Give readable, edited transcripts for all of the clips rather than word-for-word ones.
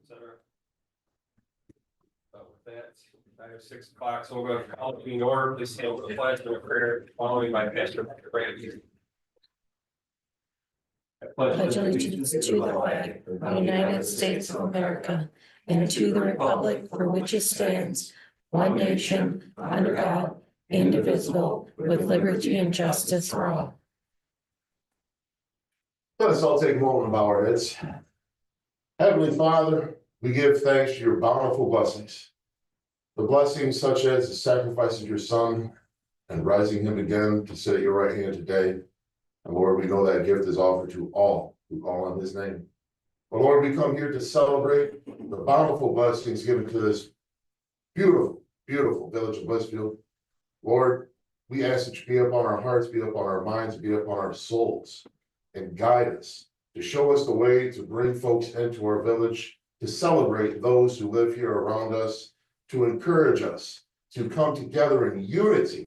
etc. So with that, I have 6 o'clock, so we'll go to call the meeting order. Please stand for the pledge and a prayer following by Pastor Brady. Pledge allegiance to the flag of the United States of America and to the republic for which it stands, one nation, under God, indivisible, with liberty and justice for all. Let us all take a moment and bow our heads. Heavenly Father, we give thanks to your bountiful blessings. The blessings such as the sacrifice of your Son and rising him again to sit at your right hand today. And Lord, we know that gift is offered to all who call on his name. But Lord, we come here to celebrate the bountiful blessings given to this beautiful, beautiful village of Blissfield. Lord, we ask that you be upon our hearts, be upon our minds, be upon our souls, and guide us to show us the way to bring folks into our village, to celebrate those who live here around us, to encourage us to come together in unity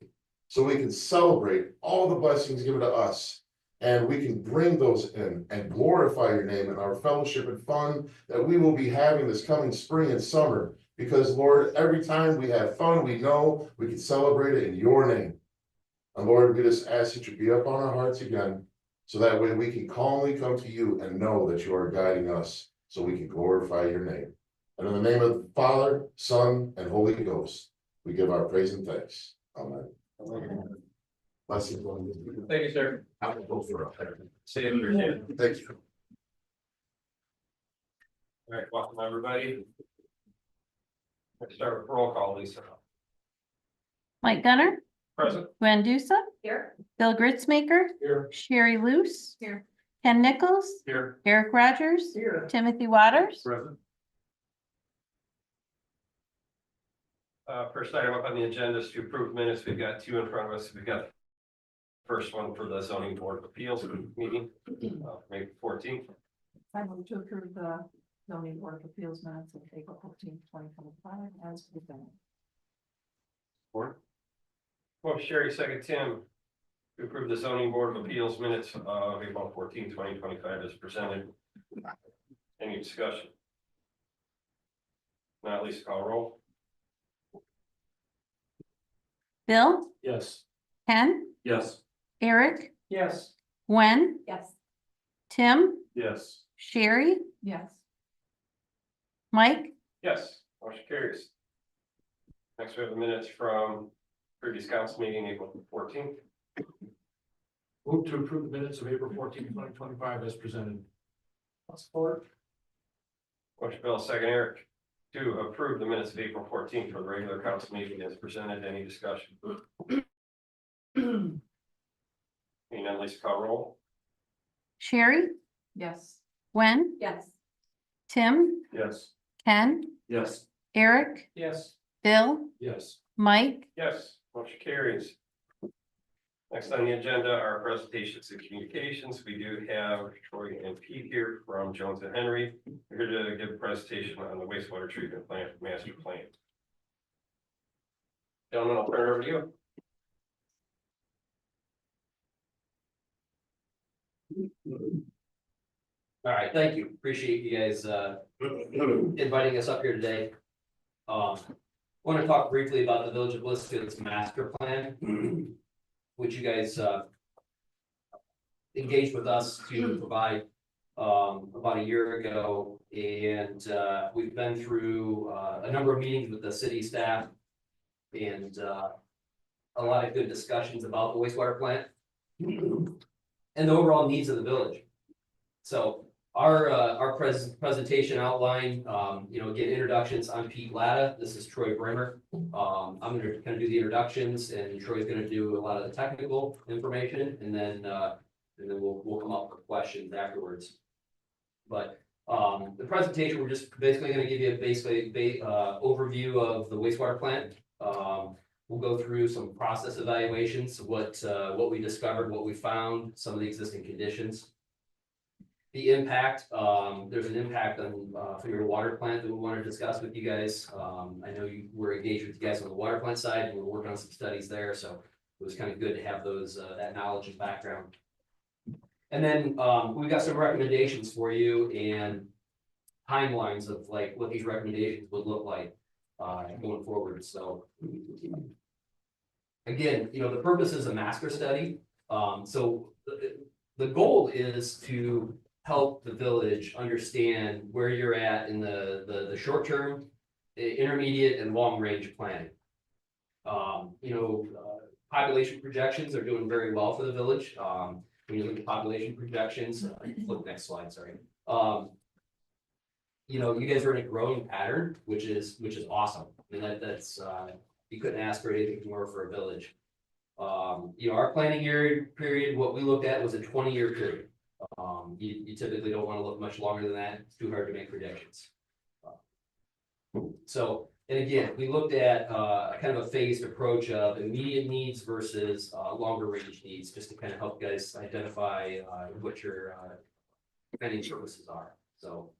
so we can celebrate all the blessings given to us. And we can bring those in and glorify your name in our fellowship and fun that we will be having this coming spring and summer. Because Lord, every time we have fun, we know we can celebrate it in your name. And Lord, we just ask that you be up on our hearts again, so that way we can calmly come to you and know that you are guiding us so we can glorify your name. And in the name of the Father, Son, and Holy Ghost, we give our praise and thanks. Amen. Blessings. Thank you, sir. I will go for it. See you later. Thank you. All right, welcome everybody. Let's start with roll call, Lisa. Mike Gunner, Present. Gwen Dusa, Here. Bill Gritzmaker, Here. Sherry Luce, Here. Ken Nichols, Here. Eric Rogers, Here. Timothy Waters. Present. First item up on the agenda is to approve minutes. We've got 2 in front of us. We've got the first one for the zoning board of appeals meeting, May 14th. I move to approve the zoning board of appeals minutes of April 14th, 2025 as presented. Motion Sherry, second Tim, to approve the zoning board of appeals minutes of April 14th, 2025 as presented. Any discussion? Not least call roll. Bill, Yes. Ken, Yes. Eric, Yes. Gwen, Yes. Tim, Yes. Sherry, Yes. Yes. Mike. Motion carries. Next, we have the minutes from previous council meeting, April 14th. Move to approve the minutes of April 14th, 2025 as presented. Support. Motion Bill, second Eric, to approve the minutes of April 14th for the regular council meeting as presented. Any discussion? Being none, Lisa call roll. Sherry, Yes. Gwen, Yes. Tim, Yes. Ken, Yes. Eric, Yes. Bill, Yes. Mike. Yes, motion carries. Next on the agenda are presentations and communications. We do have Troy and Pete here from Jones and Henry. We're here to give a presentation on the wastewater treatment plant master plan. Gentlemen, I'll turn it over to you. All right, thank you. Appreciate you guys inviting us up here today. Want to talk briefly about the Village of Blissfield's master plan, which you guys engaged with us to provide about a year ago, and we've been through a number of meetings with the city staff and a lot of good discussions about the wastewater plant and the overall needs of the village. So our presentation outline, again, introductions. I'm Pete Latta. This is Troy Brimmer. I'm going to kind of do the introductions, and Troy's going to do a lot of the technical information, and then we'll come up with questions afterwards. But the presentation, we're just basically going to give you a overview of the wastewater plant. We'll go through some process evaluations, what we discovered, what we found, some of the existing conditions. The impact, there's an impact on for your water plant that we want to discuss with you guys. I know you were engaged with you guys on the water plant side, and we're working on some studies there, so it was kind of good to have those that knowledge and background. And then we've got some recommendations for you, and timelines of like what these recommendations would look like going forward, so. Again, you know, the purpose is a master study, so the goal is to help the village understand where you're at in the short term, intermediate and long range planning. You know, population projections are doing very well for the village. When you look at population projections, look next slide, sorry. You know, you guys are in a growing pattern, which is awesome. And that's you couldn't ask for anything more for a village. You know, our planning period, what we looked at was a 20-year period. You typically don't want to look much longer than that. It's too hard to make predictions. So, and again, we looked at a kind of a phased approach of immediate needs versus longer range needs, just to kind of help you guys identify what your planning services are. So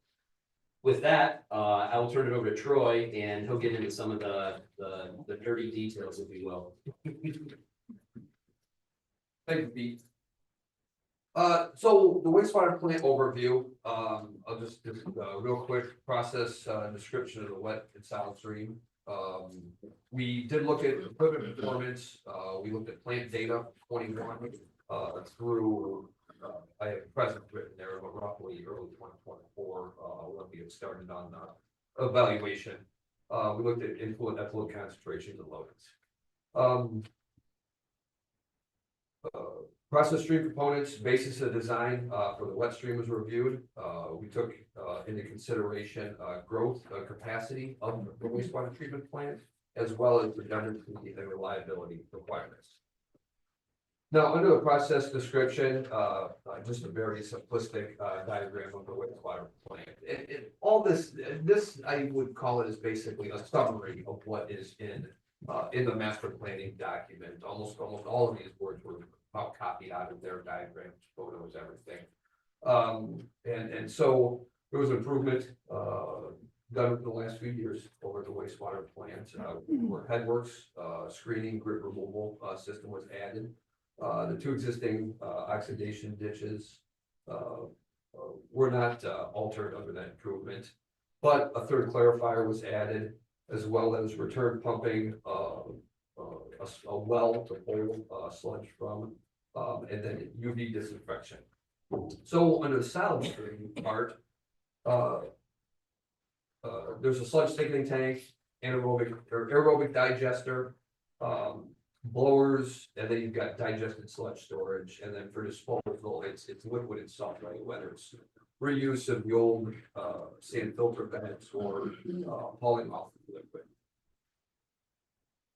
with that, I will turn it over to Troy and he'll get into some of the dirty details, if you will. Thank you, Pete. So the wastewater plant overview, I'll just do a real quick process description of the wet and solid stream. We did look at equipment performance. We looked at plant data 21 through I have present written there, but roughly early 2024 when we had started on the evaluation. We looked at effluent concentrations and loadings. Process stream components, basis of design for the wet stream was reviewed. We took into consideration growth capacity of the wastewater treatment plant, as well as redundancy and reliability requirements. Now, under the process description, just a very simplistic diagram of the wastewater plant. All this I would call it is basically a summary of what is in the master planning document. Almost all of these words were about copied out of their diagrams, photos, everything. And so there was improvement done in the last few years over the wastewater plant. Where headworks, screening, grit removal system was added. The two existing oxidation ditches were not altered under that improvement, but a third clarifier was added, as well as return pumping, a well to pull sludge from, and then UV disinfection. So under the solid stream part, there's a sludge thickening tank, aerobic digester, blowers, and then you've got digested sludge storage, and then for disposal, it's liquid and solid, whether it's reuse of the old sand filter beds or hauling off the liquid.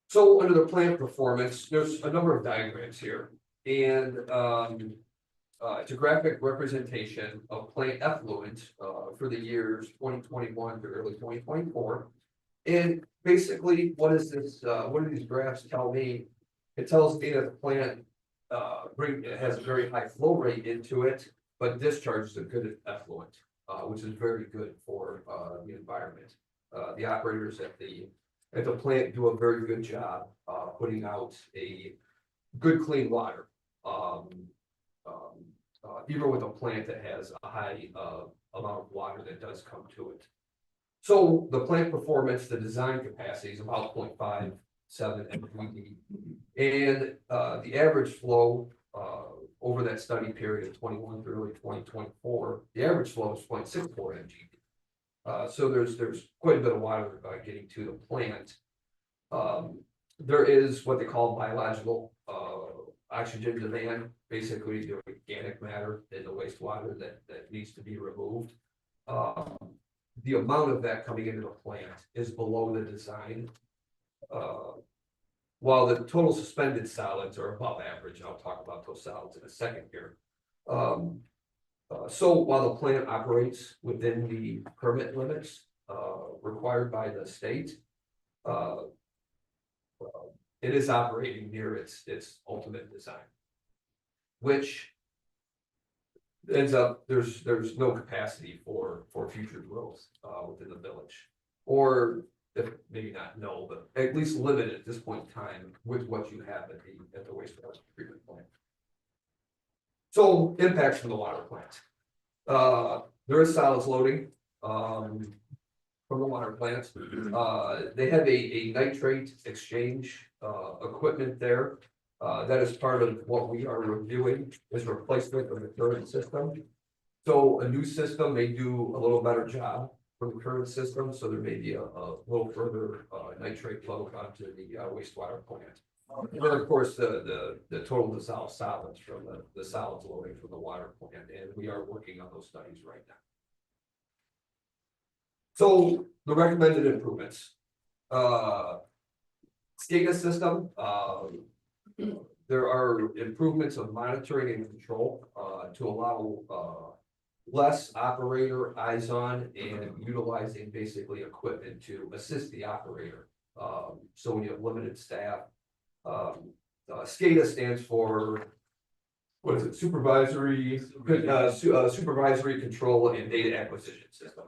So under the plant performance, there's a number of diagrams here, and it's a graphic representation of plant effluent for the years 2021 to early 2024. And basically, what is this? What do these graphs tell me? It tells me that the plant it has a very high flow rate into it, but discharges a good effluent, which is very good for the environment. The operators at the plant do a very good job putting out a good clean water, even with a plant that has a high amount of water that does come to it. So the plant performance, the design capacity is about 0.57 MPD, and the average flow over that study period of 21 to early 2024, the average flow is 0.64 MPD. So there's quite a bit of water getting to the plant. There is what they call biological oxygen demand, basically the organic matter in the wastewater that needs to be removed. The amount of that coming into the plant is below the design, while the total suspended solids are above average. I'll talk about those solids in a second here. So while the plant operates within the permit limits required by the state, it is operating near its ultimate design, which ends up there's no capacity for future growth within the village, or if maybe not no, but at least limited at this point in time with what you have at the wastewater treatment plant. So impacts from the water plant. There is solids loading from the water plants. They have a nitrate exchange, equipment there. That is part of what we are reviewing, is replacement of the current system. So a new system may do a little better job from the current system, so there may be a little further, nitrate flow onto the wastewater plant. And then, of course, the total dissolved solids from the solids loading from the water plant, and we are working on those studies right now. So the recommended improvements. SCADA system, there are improvements of monitoring and control, to allow, less operator eyes on and utilizing basically equipment to assist the operator. So when you have limited staff, SCADA stands for, what is it, supervisory control and data acquisition system.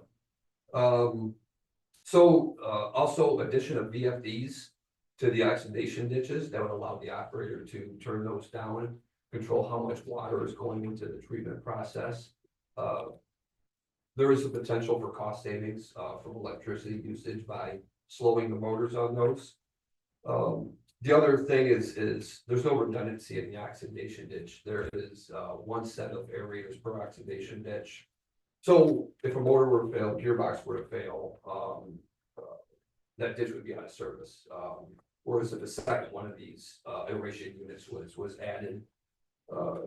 Also addition of VFDs to the oxidation ditches, that would allow the operator to turn those down, control how much water is going into the treatment process. There is a potential for cost savings, from electricity usage by slowing the motors on those. The other thing is there's no redundancy in the oxidation ditch. There is, one set of aerators per oxidation ditch. So if a motor were to fail, gearbox were to fail, that ditch would be out of service. Whereas if a second one of these, aeration units was added,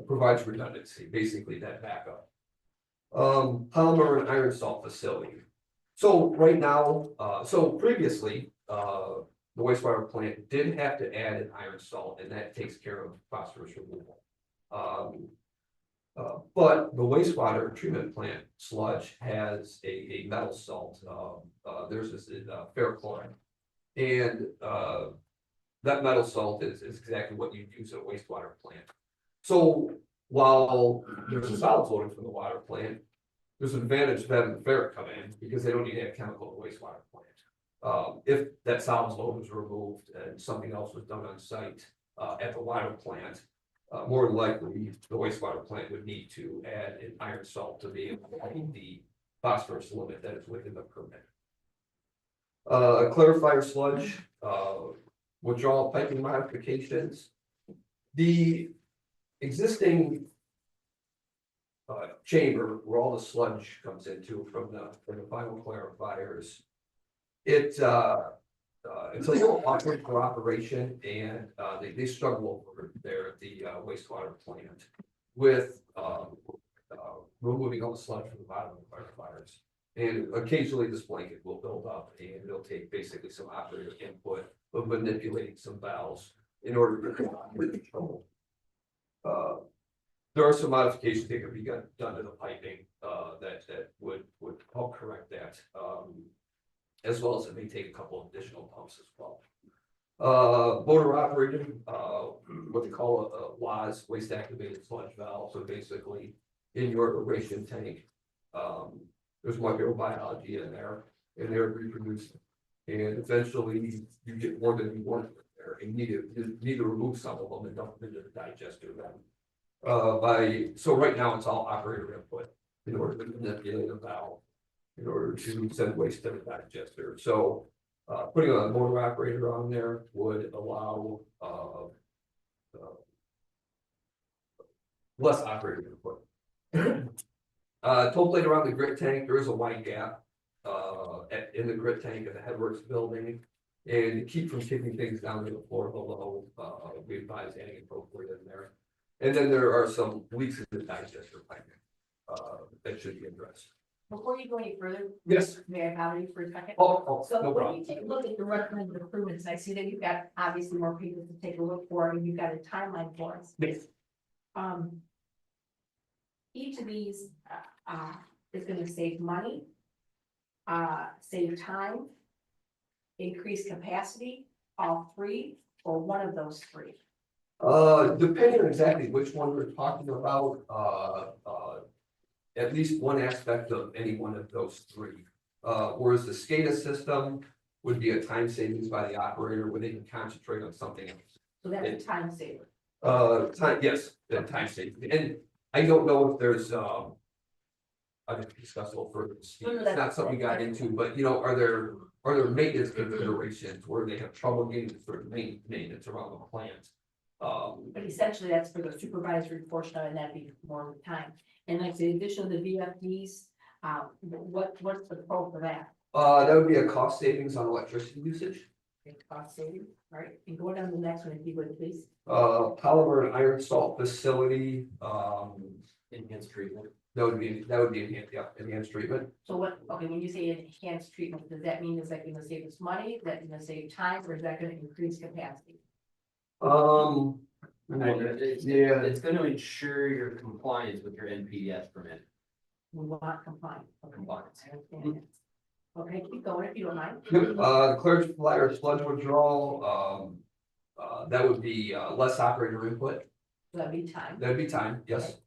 provides redundancy, basically that backup. Polymer and iron salt facility. So right now, so previously, the wastewater plant did have to add an iron salt, and that takes care of phosphorus removal. But the wastewater treatment plant sludge has a metal salt. There's this ferrochloride, and that metal salt is exactly what you use at a wastewater plant. So while there's a solids loading from the water plant, there's an advantage of having the ferric come in because they don't need to add chemical to the wastewater plant. If that solids load was removed and something else was done on site at the water plant, more than likely the wastewater plant would need to add an iron salt to be able to meet the phosphorus limit that is within the permit. A clarifier sludge, withdrawal piping modifications. The existing chamber where all the sludge comes into from the final clarifiers, it's a little awkward for operation, and they struggle over there at the wastewater plant with removing all the sludge from the bottom of the clarifiers. And occasionally this blanket will build up, and it'll take basically some operator input of manipulating some valves in order to control. There are some modifications that can be done to the piping that would help correct that, as well as it may take a couple of additional pumps as well. Motor operated, what they call a WAS, waste activated sludge valve. So basically, in your aeration tank, there's microbiology in there, and they're reproducing, and eventually you get more than you want there, and you need to remove some of them and dump them into the digester then. So right now it's all operator input in order to manipulate a valve, in order to send waste to the digester. So putting a motor operator on there would allow less operator input. Toe plate around the grit tank, there is a wide gap in the grit tank of the headworks building. And to keep from kicking things down to the floor below, we advise adding a toe plate in there. And then there are some leaks in the digester piping that should be addressed. Before you go any further. Yes. May I bother you for a second? Oh, So no when problem. you take a look at the recommended improvements, I see that you've got obviously more people to take a look for, and you've got a timeline for us. Yes. Each of these is gonna save money, save time, increase capacity, all three, or one of those three. Depending on exactly which one we're talking about, at least one aspect of any one of those three. Whereas the SCADA system would be a time savings by the operator where they can concentrate on something else. So that's a time saver. Time, yes, time saving. And I don't know if there's, I didn't discuss a little further. It's No, no, not that's- something we got into, but you know, are there maintenance considerations where they have trouble getting through maintenance around the plant? But essentially, that's for the supervisory portion of it, and that'd be more of the time. And like the addition of the VFDs, what's the pro for that? That would be a cost savings on electricity usage. Cost saving, all right, and go down to the next one if you would, please. Polymer and iron salt facility, Enhanced treatment. that would be enhanced treatment. So what, okay, when you say enhanced treatment, does that mean is that gonna save us money, is that gonna save time, or is that gonna increase capacity? Yeah, It's gonna ensure your compliance with your NPDS permit. We want compliance. Okay. Compliance. I understand that. Okay, keep going if you don't mind. the clear flyer sludge withdrawal, that would be, less operator input, That'd be time. that'd be time, yes.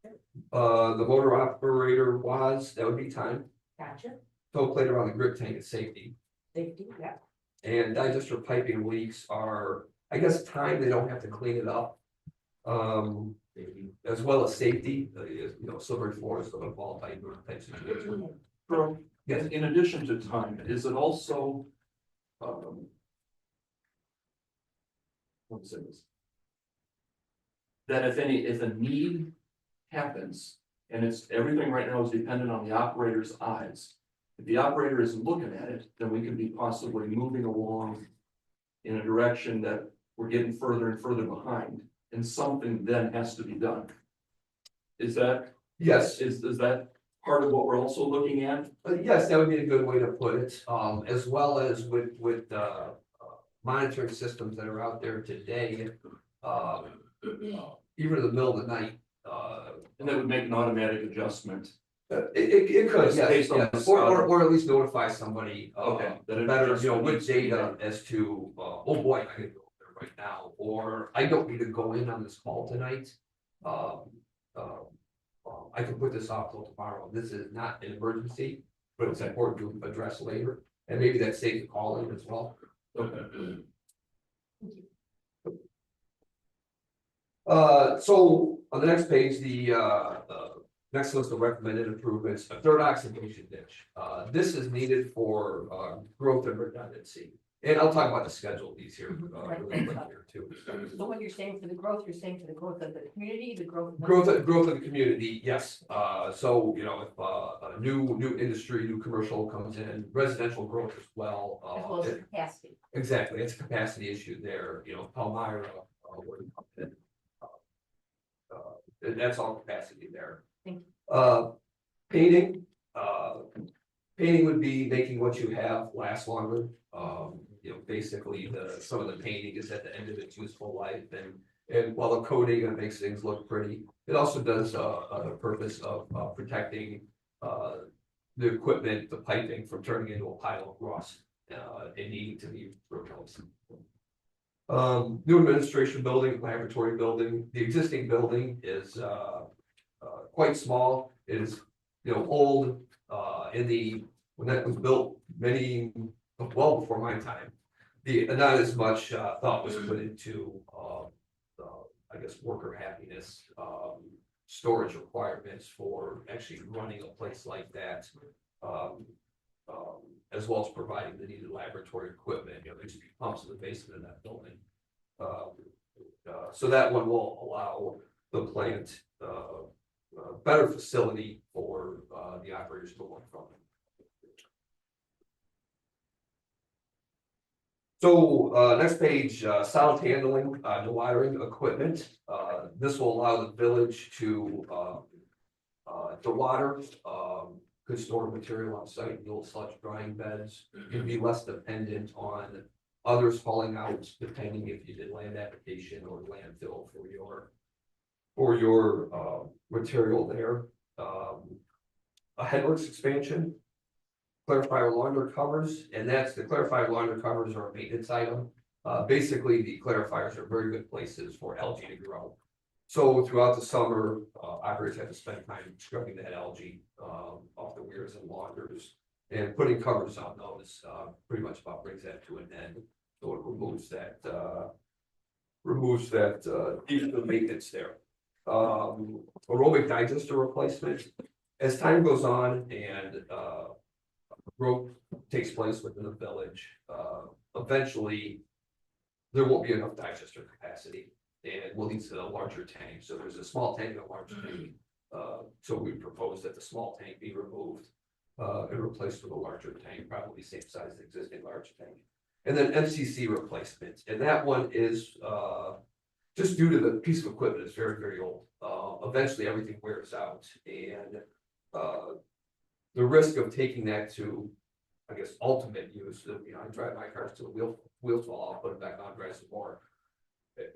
The motor operator that would be time, Gotcha. toe plate around the grip tank is safety. Safety, yeah. And digester piping leaks are, I guess, time, they don't have to clean it up. As well as safety, you know, slippery floors, the ball type situation. From, Yes. in addition to time, is it also, what's this? That if a need happens, and it's, everything right now is dependent on the operator's eyes. If the operator isn't looking at it, then we could be possibly moving along in a direction that we're getting further and further behind, and something then has to be done. Is that, Yes, is that part of what we're also looking at? yes, that would be a good way to put it, as well as with monitoring systems that are out there today. Even in the middle of the night, And that would make an automatic adjustment. it could, Based yes, on yes, the or at least notify somebody. Okay, that it Better, just you know, with needs to be data as to, oh boy, I can go there right now, or I don't need to go in on this call tonight. I can put this off till tomorrow. This is not an emergency, but it's important to address later, and maybe that saves the call in as well. Okay. So on the next page, the next list of recommended improvements, a third oxidation ditch. This is needed for growth and redundancy. And I'll talk about the schedule of these here really quick here too. So when you're saying for the growth, you're saying for the growth of the community, the growth. Growth of the community, yes. So, you know, if a new industry, new commercial comes in, residential growth as well. As well as the capacity. Exactly, it's a capacity issue there, you know, Palmyra, where it comes in. That's all capacity there. Thank Painting, painting would be making what you have last longer. You know, basically some of the painting is at the end of its useful life, and while the coating makes things look pretty, it also does the purpose of protecting the equipment, the piping from turning into a pile of rust and needing to be replaced. New administration building, laboratory building. The existing building is quite small. It is, you know, old. When that was built well before my time, not as much thought was put into I guess worker happiness, storage requirements for actually running a place like that. As well as providing the needed laboratory equipment. You know, there should be pumps in the basement of that building. So that one will allow the plant better facility for the operators to work from. So next page, solid handling, dewatering equipment. This will allow the village to dewater, could store material on site, the old sludge drying beds, can be less dependent on others falling out, depending if you did land application or landfill for your material there. A headworks expansion, clarifier launder covers, and that's the clarifier launder covers are a maintenance item. Basically, the clarifiers are very good places for algae to grow. So throughout the summer, operators have to spend time scrubbing that algae off the weirs and launders, and putting covers on those pretty much about brings that to an end. So it removes that maintenance there. Aerobic digester replacement. as time goes on and, growth takes place within the village, eventually there won't be enough digester capacity and we'll need a larger tank. So there's a small tank and a large tank. So we propose that the small tank be removed, and replaced with a larger tank, probably same size as the existing large tank. And then MCC replacement, and that one is, just due to the piece of equipment, it's very, very old. Eventually everything wears out and, the risk of taking that to, I guess, ultimate use, you know, I drive my cars till the wheels fall off, put it back on, drive some more.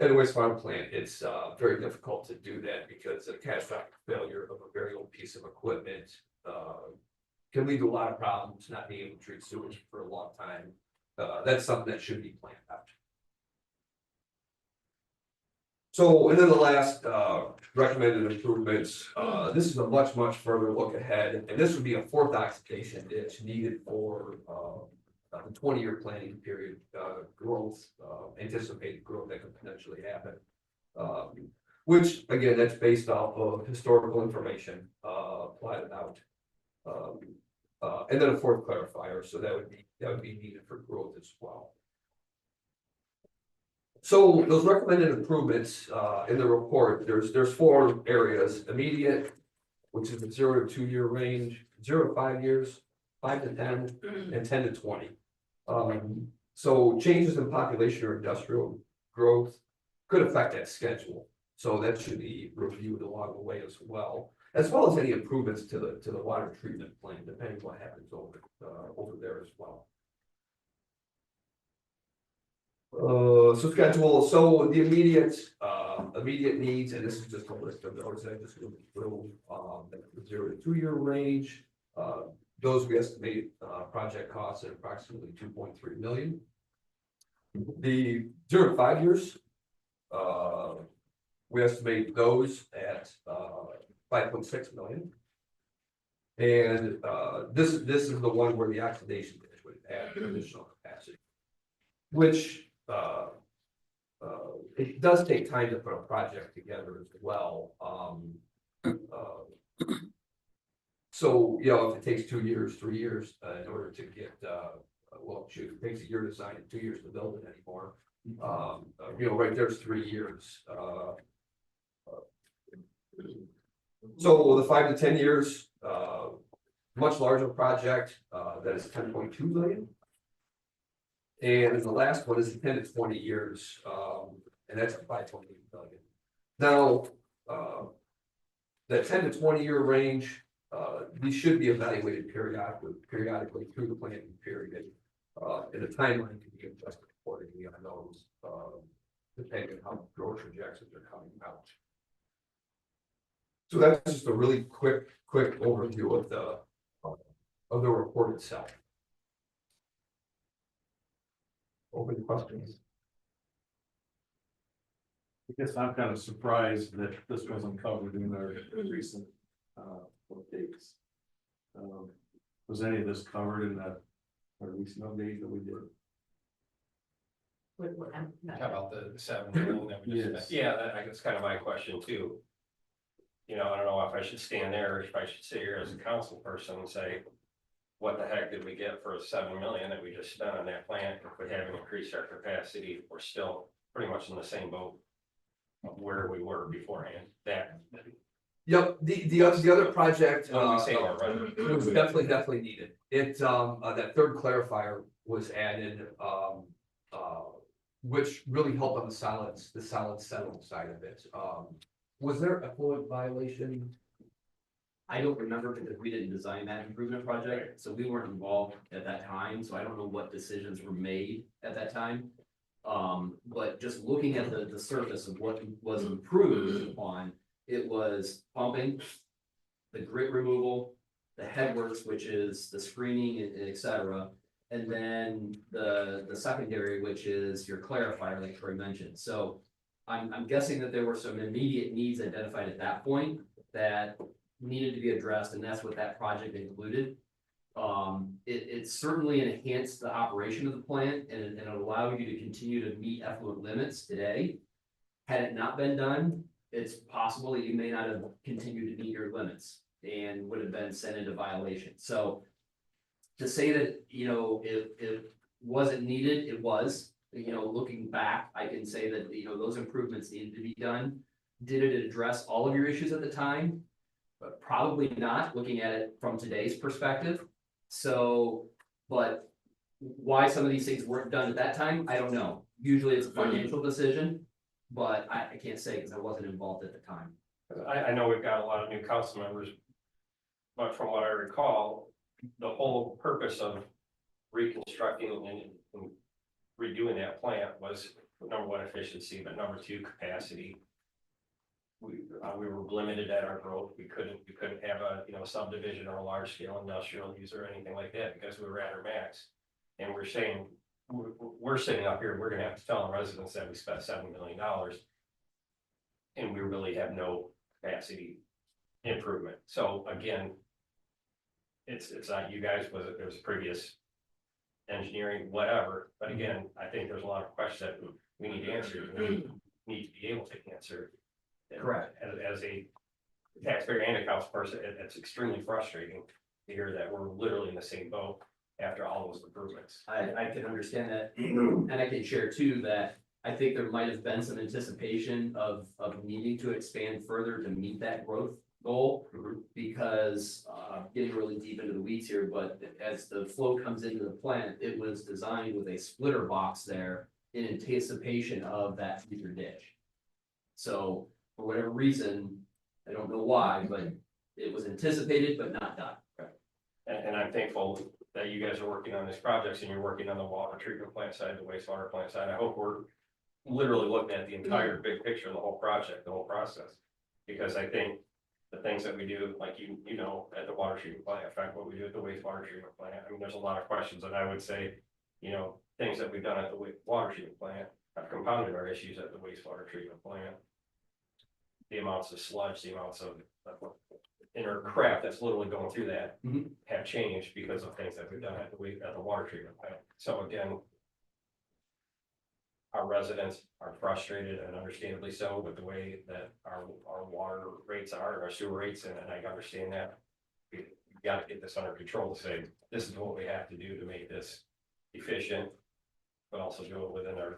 At a wastewater plant, it's very difficult to do that because a catastrophic failure of a very old piece of equipment can lead to a lot of problems, not being able to treat sewage for a long time. That's something that should be planned out. So, and then the last recommended improvements, this is a much, much further look ahead, and this would be a fourth oxidation ditch needed for the 20-year planning period, growth, anticipated growth that could potentially happen. Which, again, that's based off of historical information, plotted out. And then a fourth clarifier, so that would be needed for growth as well. So those recommended improvements in the report, there's 4 areas: immediate, which is the 0 to 2 year range, 0 to 5 years, 5 to 10, and 10 to 20. So changes in population or industrial growth could affect that schedule. So that should be reviewed along the way as well as any improvements to the water treatment plant, depending what happens over there as well. So schedule, so the immediate needs, and this is just a list of those that I just went through, the 0 to 2 year range. Those we estimate project costs at approximately 2.3 million. The 0 to 5 years, we estimate those at 5.6 million. And this is the one where the oxidation ditch would add additional capacity, which it does take time to put a project together as well. So, you know, if it takes 2 years, 3 years in order to get, well, shoot, it takes a year to design it, 2 years to build it anymore. You know, right there's 3 years. So the 5 to 10 years, much larger project that is 10.2 million. And the last one is 10 to 20 years, and that's at 5.8 million. Now, that 10 to 20 year range, these should be evaluated periodically through the planning period. And the timeline can be adjusted accordingly on those, depending on how growth projections are coming out. So that's just a really quick overview of the report itself. Open to questions. I guess I'm kind of surprised that this wasn't covered in our recent updates. Was any of this covered in our recent update that we did? How about the 7 million that we just spent? Yeah, I guess kind of my question too. You know, I don't know if I should stand there or if I should sit here as a council person and say, what the heck did we get for 7 million that we just spent on that plant? If we haven't increased our capacity, we're still pretty much in the same boat of where we were beforehand. Yep, the other project What do we say to our residents? was definitely needed. It that third clarifier was added, which really helped on the solids settle side of it. Was there a fluid violation? I don't remember because we didn't design that improvement project, so we weren't involved at that time, so I don't know what decisions were made at that time. But just looking at the surface of what was improved upon, it was pumping, the grit removal, the headworks, which is the screening and et cetera. And then the secondary, which is your clarifier, like Troy mentioned. So I'm guessing that there were some immediate needs identified at that point that needed to be addressed, and that's what that project included. It certainly enhanced the operation of the plant and it allowed you to continue to meet effluent limits today. Had it not been done, it's possible that you may not have continued to meet your limits. and would have been sent into violation. So to say that, it wasn't needed, it was, looking back, I can say that, those improvements needed to be done. Did it address all of your issues at the time? But probably not, looking at it from today's perspective. So, but why some of these things weren't done at that time, I don't know. Usually it's a financial decision, but I can't say because I wasn't involved at the time. I know we've got a lot of new council members. But from what I recall, the whole purpose of reconstructing and redoing that plant was number one, efficiency, but number two, capacity. We were limited at our growth. We couldn't have a, subdivision or a large scale industrial use or anything like that because we were at our max. And we're saying, we're sitting up here, we're gonna have to tell the residents that we spent $7 million. And we really have no capacity improvement. So again, it's not you guys, there's previous engineering, whatever, but again, I think there's a lot of questions that we need answered, we need to be able to answer. Correct. As a taxpayer and a council person, it's extremely frustrating to hear that we're literally in the same boat after all those improvements. I can understand that, and I can share too that I think there might have been some anticipation of needing to expand further to meet that growth goal. Because getting really deep into the weeds here, but as the flow comes into the plant, it was designed with a splitter box there in anticipation of that future ditch. So for whatever reason, I don't know why, but it was anticipated but not done. And I'm thankful that you guys are working on these projects and you're working on the water treatment plant side, the wastewater plant side. I hope we're literally looking at the entire big picture of the whole project, the whole process. Because I think the things that we do, like at the water treatment plant, affect what we do at the wastewater treatment plant. I mean, there's a lot of questions that I would say, things that we've done at the water treatment plant have compounded our issues at the wastewater treatment plant. The amounts of sludge, the amounts of inner crap that's literally going through that have changed because of things that we've done at the water treatment plant. So again, our residents are frustrated and understandably so with the way that our water rates are and our sewer rates, and I understand that. We've got to get this under control to say, this is what we have to do to make this efficient, but also do it within our,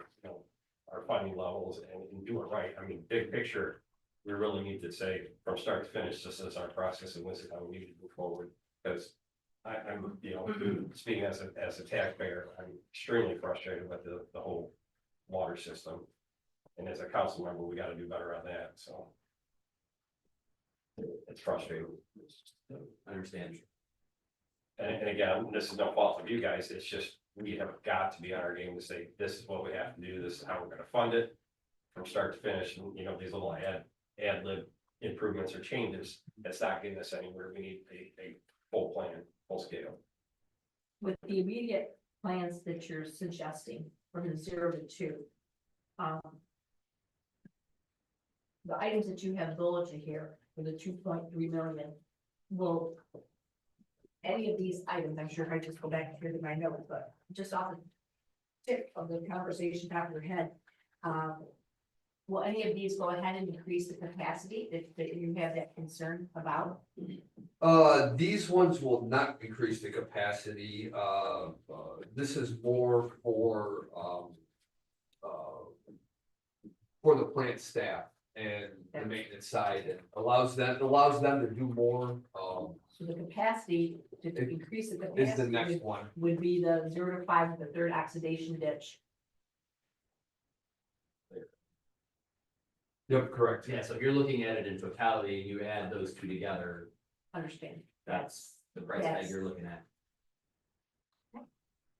our funding levels and do it right. I mean, big picture, we really need to say from start to finish, this is our process and this is how we need to move forward. Because I'm speaking as a taxpayer, I'm extremely frustrated with the whole water system. And as a council member, we got to do better on that. So it's frustrating. I understand. And again, this is no fault of you guys. It's just, we have got to be on our game to say, this is what we have to do. This is how we're going to fund it from start to finish. And these little ad lib improvements or changes, that's not getting us anywhere. We need a full plan, full scale. With the immediate plans that you're suggesting from the 0 to 2. The items that you have bulleted here for the 2.3 million, will any of these items, I'm sure if I just go back and hear my notes, but just off the tip of the conversation top of your head, will any of these go ahead and increase the capacity that you have that concern about? These ones will not increase the capacity. This is more for the plant staff and the maintenance side. It allows them to do more. So the capacity to increase the capacity Is the next one. would be the 0 to 5, the third oxidation ditch. Yep, correct. Yeah, so if you're looking at it in totality and you add those two together, Understand? that's the price tag Yes. you're looking at.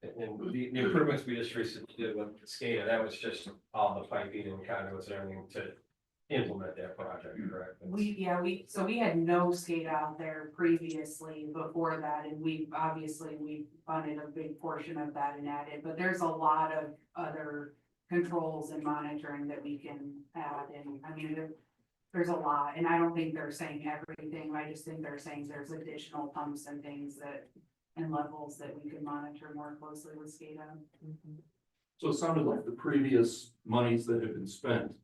And the improvements we just recently did with the SCADA, that was just all the piping and conduits and everything to implement that project, correct? We had no SCADA out there previously before that, and we funded a big portion of that and added, but there's a lot of other controls and monitoring that we can add, and I mean, there's a lot, and I don't think they're saying everything, I just think they're saying there's additional pumps and things and levels that we can monitor more closely with SCADA. So it sounded like the previous monies that have been spent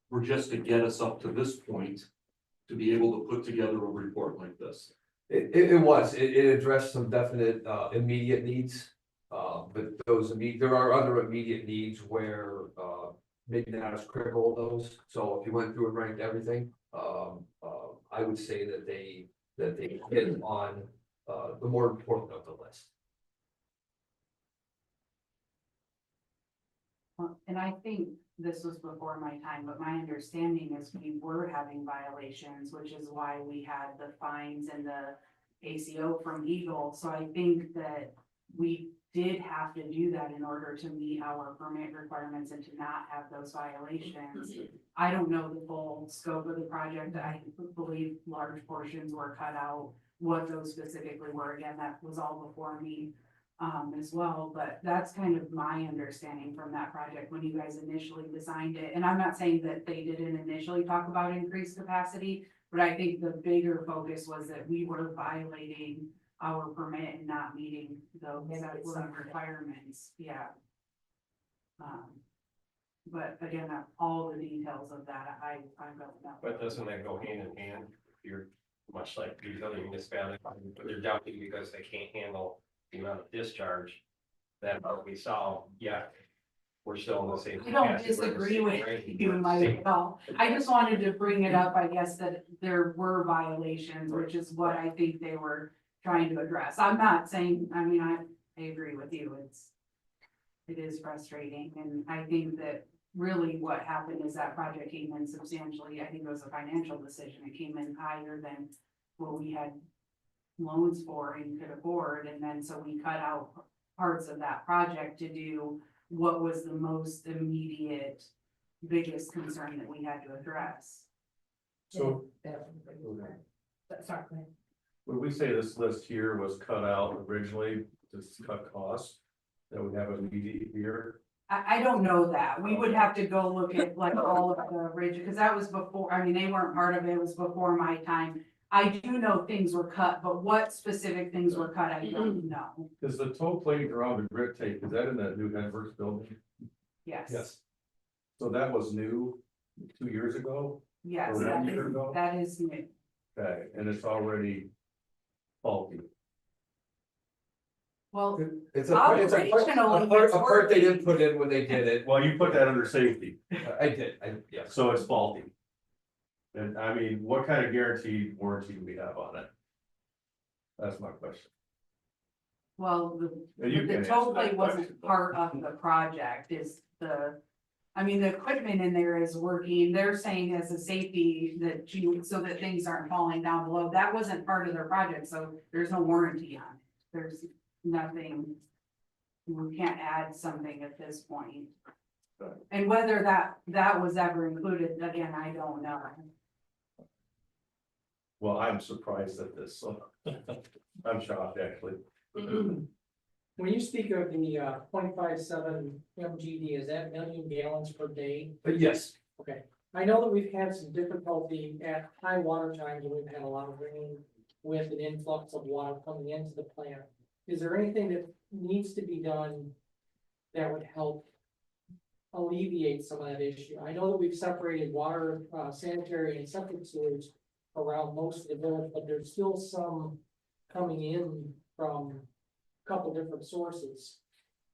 were just to get us up to this point. to be able to put together a report like this? It addressed some definite, immediate needs. But there are other immediate needs where, maybe not as critical of those. So if you went through and ranked everything, I would say that they hit on, the more important of the list. And I think this was before my time, but my understanding is we were having violations, which is why we had the fines and the ACO from Eagle. So I think that we did have to do that in order to meet our permit requirements and to not have those violations. I don't know the full scope of the project. I believe large portions were cut out. What those specifically were, again, that was all before me as well, but that's kind of my understanding from that project when you guys initially designed it. And I'm not saying that they didn't initially talk about increased capacity, but I think the bigger focus was that we were violating our permit and not meeting those requirements, yeah. But again, all the details of that, I don't know. But doesn't that go hand in hand? You're much like these other municipalities, but they're doubting because they can't handle the amount of discharge that we saw, yeah. We're still in the same. I don't capacity. disagree with Right? you, Mike, at all. I just wanted to bring it up, I guess, that there were violations, which is what I think they were trying to address. I'm not saying, I mean, I agree with you, it is frustrating, and I think that really what happened is that project came in substantially, I think it was a financial decision, it came in higher than what we had loans for and could afford, and then so we cut out parts of that project to do what was the most immediate, biggest concern that we had to address. So Sorry. when we say this list here was cut out originally to cut costs, that would have immediate here. I don't know that, we would have to go look at like all of the original, because that was before, I mean, they weren't part of it, it was before my time. I do know things were cut, but what specific things were cut, I don't know, Is the toe plate around the grit tape, is that in that new headworks building? yes. So that was new 2 years ago? Yes, Or 1 year ago? that is new. Okay, and it's already faulty. Well, It's Originally, a part they didn't put in when they did it. Well, you put that under safety, I did, yeah. so it's faulty. And I mean, what kind of guaranteed warranty do we have on it? That's my question. well, And you the can toe answer that plate wasn't question, but- part of the project, is I mean, the equipment in there is working, they're saying as a safety that so that things aren't falling down below, that wasn't part of their project, so there's no warranty on it. There's nothing, we can't add something at this point. Right. And whether that was ever included, again, I don't know. Well, I'm surprised at this, so I'm shocked, actually. When you speak of the 0.57 MGD, is that million gallons per day? But yes, Okay, I know that we've had some difficulty at high water times, and we've had a lot of rain with an influx of water coming into the plant. Is there anything that needs to be done that would help alleviate some of that issue? I know that we've separated water, sanitary and septic sewage around most of the village, but there's still some coming in from a couple different sources.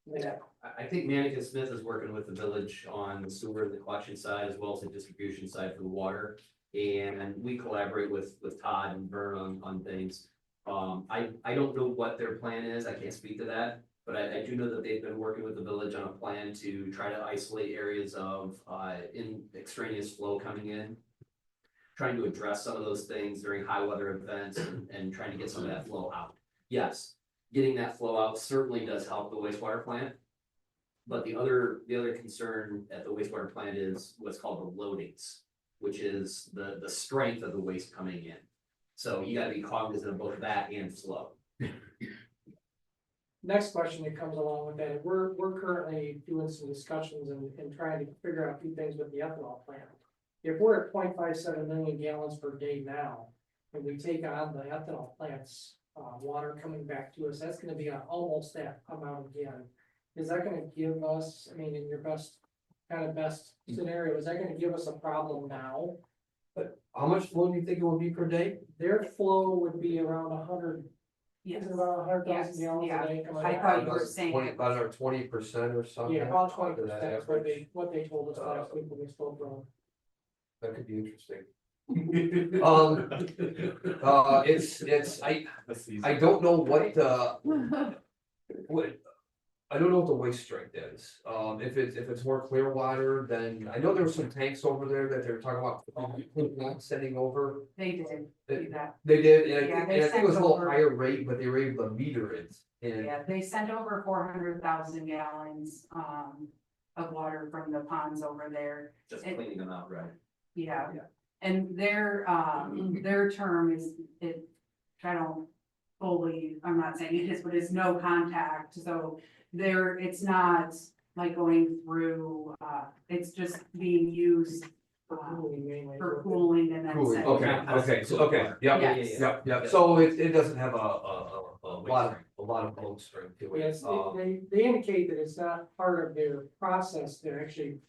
Yeah, I think Manica Smith is working with the village on the sewer and the collection side as well as the distribution side for the water. And we collaborate with Todd and Vern on things. I don't know what their plan is, I can't speak to that. But I do know that they've been working with the village on a plan to try to isolate areas of in extraneous flow coming in. Trying to address some of those things during high weather events and trying to get some of that flow out. Yes, getting that flow out certainly does help the wastewater plant. But the other concern at the wastewater plant is what's called the loadings, which is the strength of the waste coming in. So you gotta be cognizant of both that and flow. Next question that comes along with that, we're currently doing some discussions and trying to figure out a few things with the ethanol plant. If we're at 0.57 million gallons per day now, and we take on the ethanol plant's water coming back to us, that's gonna be almost that amount again. Is that gonna give us, I mean, in your best scenario, is that gonna give us a problem now? How much flow do you think it would be per day? Their flow would be around 100, Yes. is it around 100,000 Yes, gallons yeah. a day? coming I out? thought you were saying. About our 20% or something. Yeah, about under that 20%, average. what they told us last week when we spoke to them. That could be interesting. I don't know what, I don't know what the waste strength is. If it's more clear water, then I know there were some tanks over there that they're talking about not sending over. They did do that. They did, and Yeah, I they think it was a little sent over- higher rate, but they were able to meter it. And Yeah, they sent over 400,000 gallons, of water from the ponds over there. Just cleaning them out, right? Yeah. Yeah. And their term is, I don't fully, I'm not saying it is, but it's no contact, so it's not like going through, it's just being used Cooling mainly. for cooling and then. Cooling, sent okay, out. okay, so, okay, yep, Yes. yep, so it doesn't have a lot of flow strength to it. Yes, they indicate that it's not part of their process to actually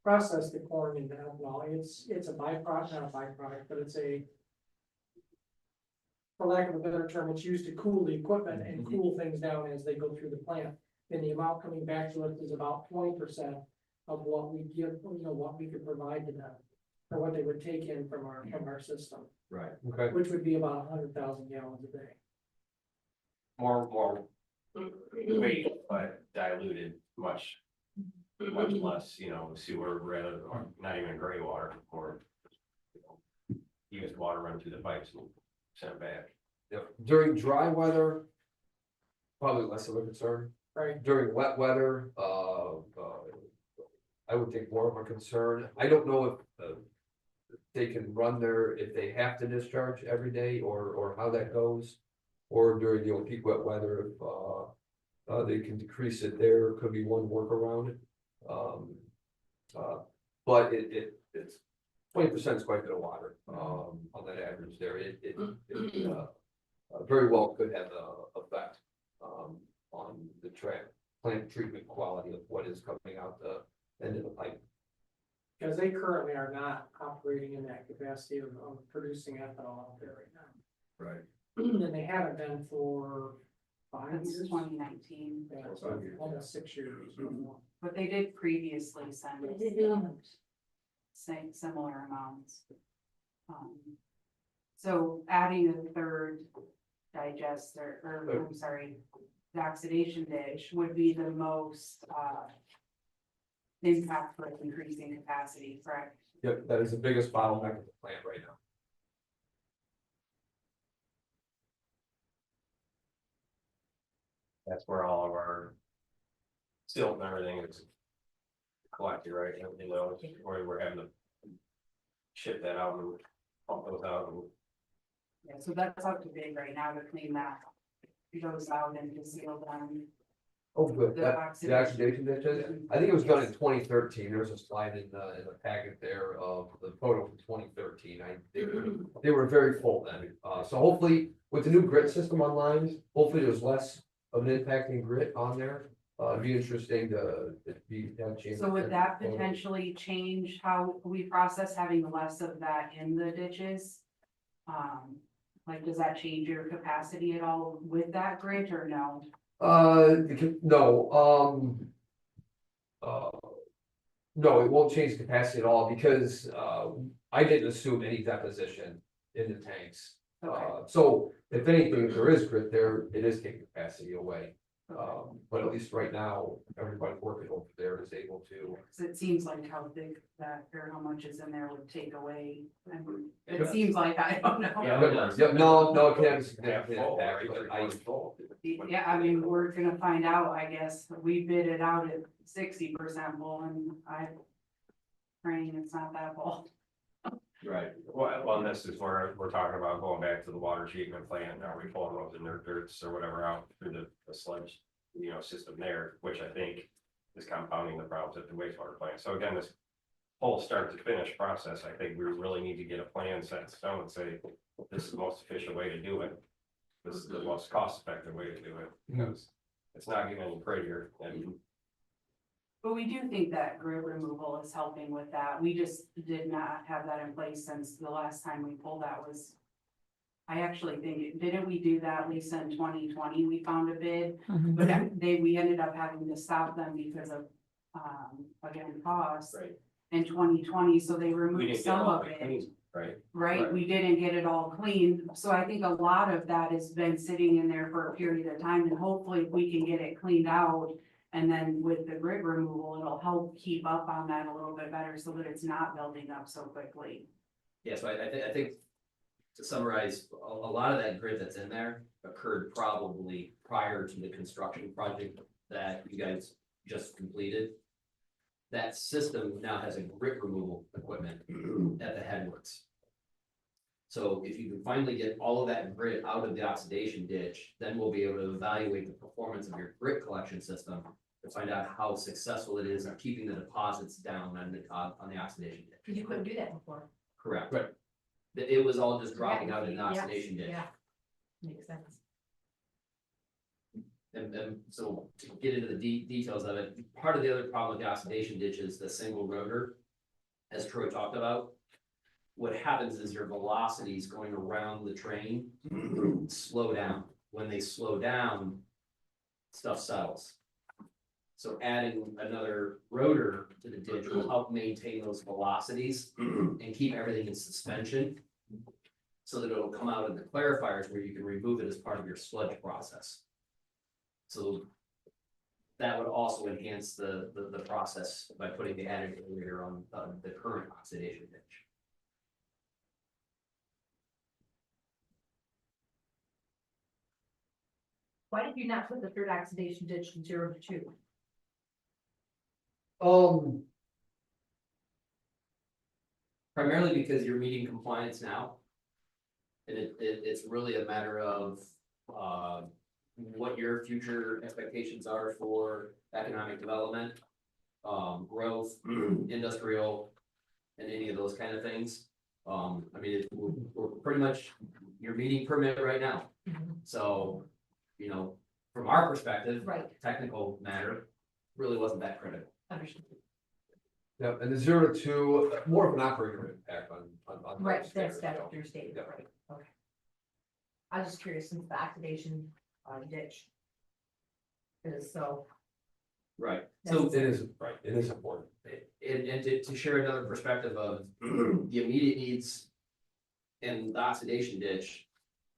process the corn into ethanol. It's a byproduct, not a byproduct, but it's a, for lack of a better term, it's used to cool the equipment and cool things down as they go through the plant. And the amount coming back to us is about 20% of what we give, what we could provide to them. Or what they would take in from our system, Right. Okay, which would be about 100,000 gallons a day. More weight, but diluted much less, sewer rather, or not even gray water, or used water run through the pipes and sent back. yep, during dry weather, probably less of a concern. Right. During wet weather, I would think more of a concern. I don't know if they can run if they have to discharge every day or how that goes. Or during, peak wet weather, if they can decrease it there, could be one workaround. But it's 20% is quite a bit of water, on that average there. It very well could have a effect, on the plant treatment quality of what is coming out the end of the pipe. Because they currently are not operating in that capacity of producing ethanol out there right now. Right. And they haven't been for 5 That's years. 2019, Yeah, so almost 6 years. but they did previously send us, similar amounts. So adding a third digester, or I'm sorry, the oxidation dish would be the most, impact for increasing capacity, correct? Yep, that is the biggest bottleneck of the plant right now. That's where all of our silt and everything is collected, right? Where we're having to ship that out and pump those out and Yeah, so that's up to bid right now to clean that, goes out and to seal them. Oh, good, The the oxidation. oxidation ditches, I think it was done in 2013, there's a slide in the packet there of the photo from 2013, they were very full then. So hopefully, with the new grit system online, hopefully there's less of an impact in grit on there. It'd be interesting to change. So would that potentially change how we process having less of that in the ditches? Like, does that change your capacity at all with that grit or no? No, no, it won't change capacity at all because, I didn't assume any deposition in the tanks. Okay. So if anything, if there is grit there, it is taking capacity away. But at least right now, everybody working over there is able to. Cause it seems like how big that, or how much is in there would take away, and it Yeah. seems like, I don't know. Yeah, no, it can have a significant impact, but Yeah, I mean, we're gonna find out, I guess, we bid it out at 60% full, and I'm praying it's not that full. right. Well, and this is where we're talking about going back to the water treatment plant. Are we pulling those in their dirts or whatever out through the sludge, system there, which I think is compounding the problems at the wastewater plant. So again, this whole start to finish process, I think we really need to get a plan set in stone and say, this is the most efficient way to do it. This is the most cost effective way to do it, because it's not getting any prettier. And But we do think that grid removal is helping with that. We just did not have that in place since the last time we pulled that was. I actually think, didn't we do that, Lisa, in 2020? We found a bid, Mhm. but we ended up having to stop them because of, again, cost Right. in 2020, so they We removed didn't get some all of the it. clean, right? Right, Right. we didn't get it all cleaned, so I think a lot of that has been sitting in there for a period of time, and hopefully if we can get it cleaned out. And then with the grid removal, it'll help keep up on that a little bit better, so that it's not building up so quickly. Yeah, so I think to summarize, a lot of that grid that's in there occurred probably prior to the construction project that you guys just completed. That system now has a grit removal equipment at the headwards. So if you can finally get all of that grit out of the oxidation ditch, then we'll be able to evaluate the performance of your grit collection system to find out how successful it is in keeping the deposits down on the oxidation ditch. Cause you couldn't do that before. Correct. Right. It was all just dropping out in the Yeah, oxidation ditch. Yeah, makes sense. And so to get into the details of it, part of the other problem with the oxidation ditch is the single rotor, as Troy talked about. What happens is your velocities going around the train slow down. When they slow down, stuff settles. So adding another rotor to the ditch will help maintain those velocities and keep everything in suspension. So that it'll come out in the clarifiers where you can remove it as part of your sludge process. So that would also enhance the process by putting the added aerator on the current oxidation ditch. Why did you not put the third oxidation ditch from 0 to 2? Primarily because you're meeting compliance now. And it's really a matter of, what your future expectations are for economic development, growth, industrial, and any of those kind of things. I mean, we're pretty much, you're meeting permit right now. So, you know, from our perspective, Right, technical matter really wasn't that critical. understood. Yeah, and the 0 to 2, more of an operator impact on. Right, those that's standards, what you're stating, Yeah. right, okay. I was just curious since the oxidation ditch is so. Right. So It is, right, it is important. And to share another perspective of the immediate needs in the oxidation ditch.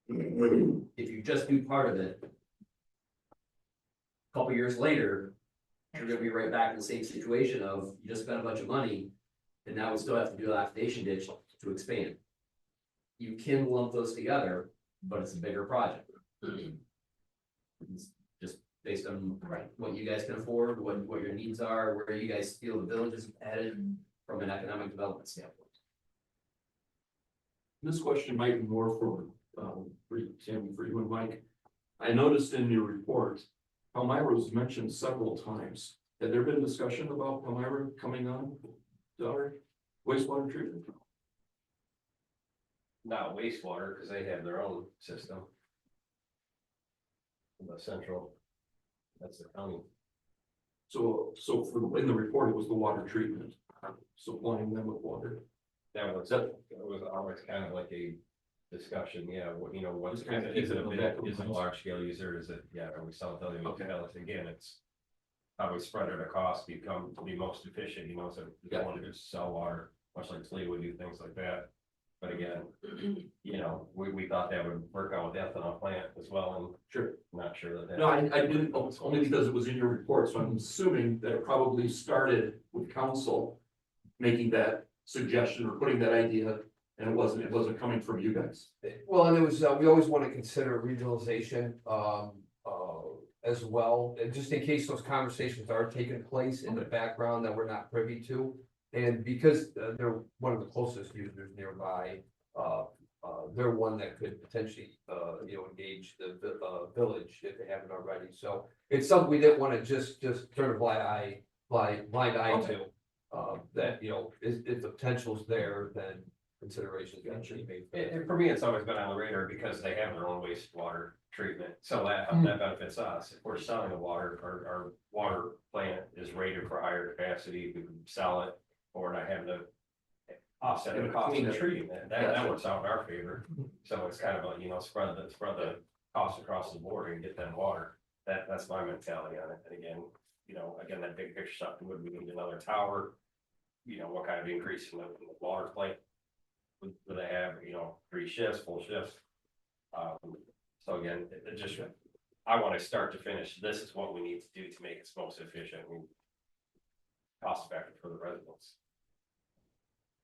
If you just do part of it. a Couple years later, you're gonna be right back in the same situation of you just spent a bunch of money. And now we still have to do the oxidation ditch to expand. You can lump those together, but it's a bigger project. It's just based on Right. what you guys can afford, what your needs are, where you guys feel the village is headed from an economic development standpoint. This question might be more for you, Tammy, for you and Mike. I noticed in your report, Palmyra was mentioned several times. Had there been discussion about Palmyra coming on to our wastewater treatment? Not wastewater, because they have their own system. The central, that's the county. So in the report, it was the water treatment, supplying them with water. That was always kind of like a discussion, yeah, what, you know, what's Just kind of is it a keep it bit, on is it a back. large scale user, is it, yeah, are we selling to other Okay. municipalities, again, it's. How we spread it across, become to be most efficient, you know, so if you want to just sell water, much like Toledo would do things like that. But again, you know, we thought that would work out with the ethanol plant as well, and Sure. not sure that. No, I didn't, only because it was in your report, so I'm assuming that it probably started with council making that suggestion or putting that idea, and it wasn't coming from you guys. Well, and it was, we always want to consider regionalization, as well, and just in case those conversations are taking place in the background that we're not privy to. And because they're one of the closest users nearby, they're one that could potentially, engage the village if they haven't already. So it's something we didn't want to just turn a blind eye Okay. to. That, if the potential's there, then considerations that should be made. for that. And for me, it's always been on the radar because they have their own wastewater treatment, so that benefits us. If we're selling the water, our water plant is rated for higher capacity, we can sell it, or not having to offset the cost of treating it, that works out in our favor. So it's kind of like, spread the cost across the board and get that water. That's my mentality on it, and again, that big picture stuff, would we need another tower? What kind of increase in the water plant? Would they have, 3 shifts, full shifts? So again, it just, I want to start to finish, this is what we need to do to make it most efficient and cost effective for the residents.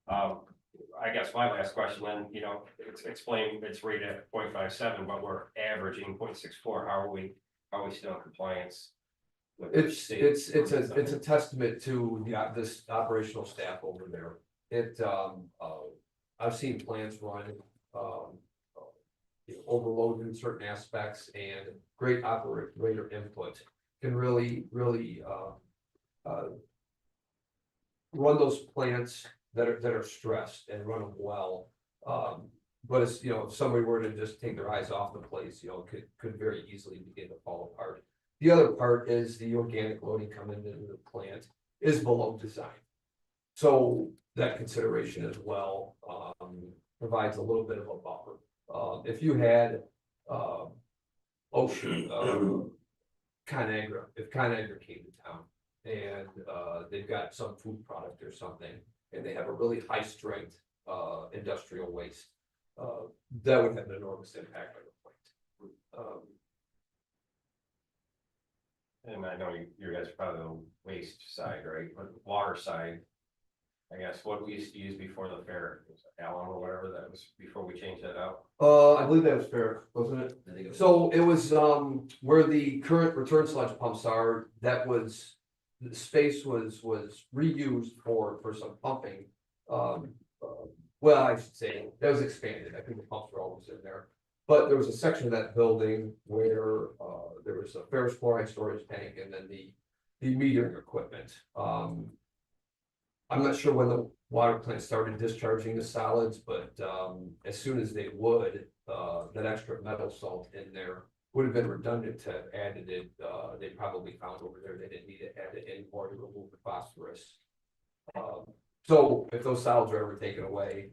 I guess my last question then, it's explain, it's rated at 0.57, but we're averaging 0.64. How are we still in compliance? with the state? It's a testament to this operational staff over there. I've seen plants run, overloaded in certain aspects, and great operator input can really run those plants that are stressed and run them well. But it's, if somebody were to just take their eyes off the place, could very easily begin to fall apart. The other part is the organic loading coming into the plant is below design. So that consideration as well provides a little bit of a buffer. If you had ConAgra, if ConAgra came to town and they've got some food product or something, and they have a really high strength industrial waste, that would have an enormous impact on the plant. And I know you guys are probably the waste side, right? But the water side, I guess, what we used to use before the fair, was it alum or whatever, that was before we changed that out. I believe that was fair, wasn't it? I think it was. So it was where the current return sludge pumps are, the space was reused for some pumping. Well, I should say that was expanded. I think the pumps were always in there. But there was a section of that building where there was a ferrous chloride storage tank and then the metering equipment. I'm not sure when the water plant started discharging the solids, but as soon as they would, that extra metal salt in there would have been redundant to have added it. They probably found over there they didn't need to add it anymore to remove the phosphorus. So if those solids are ever taken away,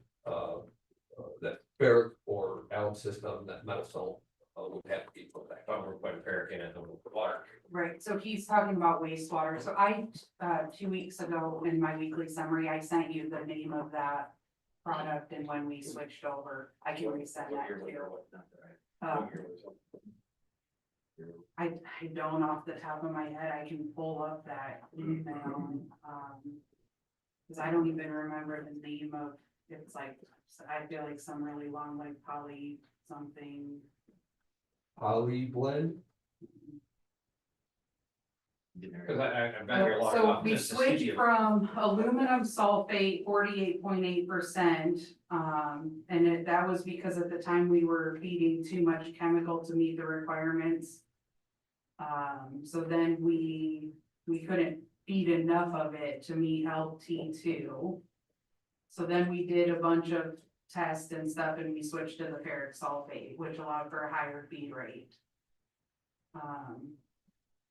that ferric or alum system, that metal salt would have to be put back. I thought we were putting ferric in it, the water. Right, so he's talking about wastewater. So I, 2 weeks ago in my weekly summary, I sent you the name of that product and when we switched over. I can resend that to you. I don't off the top of my head. I can pull up that email. Cause I don't even remember the name of, it's like, I feel like some really long, like poly something. Poly blend. Cause I've been here long So enough. we just to see switched you. from aluminum sulfate 48.8%. And that was because at the time we were feeding too much chemical to meet the requirements. So then we couldn't feed enough of it to meet LT2. So then we did a bunch of tests and stuff and we switched to the ferric sulfate, which allowed for a higher feed rate.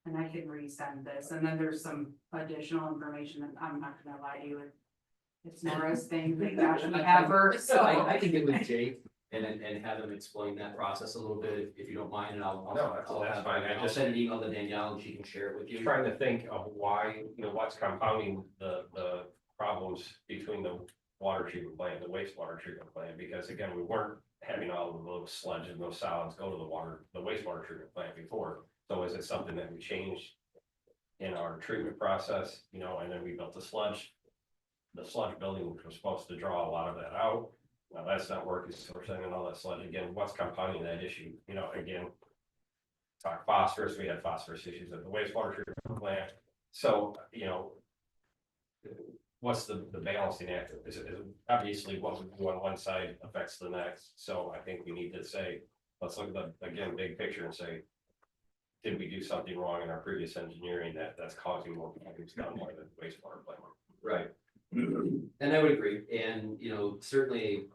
And I can resend this, and then there's some additional information that I'm not gonna lie to you. It's Nora's thing, they actually have her, so. I can get with Jake and have him explain that process a little bit, if you don't mind, and No, that's fine. I'll send an email to Danielle and she can share it with you. Trying to think of why, what's compounding the problems between the water treatment plant and the wastewater treatment plant, because again, we weren't having all of those sludge and those solids go to the wastewater treatment plant before. So is it something that we changed in our treatment process, and then we built the sludge building, which was supposed to draw a lot of that out. Now that's not working, so we're sending all that sludge again. What's compounding that issue? Again, talk phosphorus, we had phosphorus issues at the wastewater treatment plant. So, what's the balancing act? Is obviously what we do on one side affects the next. So I think we need to say, let's look at the, again, big picture and say, did we do something wrong in our previous engineering that's causing more problems down by the wastewater plant? Right. And I would agree, and, you know, certainly,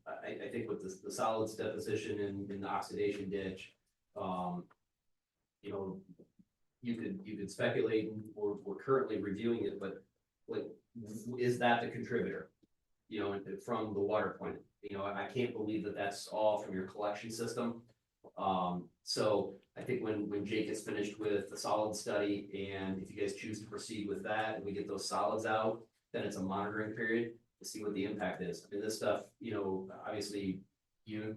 I think with the solids deposition in the oxidation ditch, you know, you could speculate, and we're currently reviewing it, but like, is that the contributor? You know, from the water plant, you know, I can't believe that that's all from your collection system. So I think when Jake is finished with the solid study, and if you guys choose to proceed with that, and we get those solids out, then it's a monitoring period to see what the impact is. I mean, this stuff, you know, obviously, you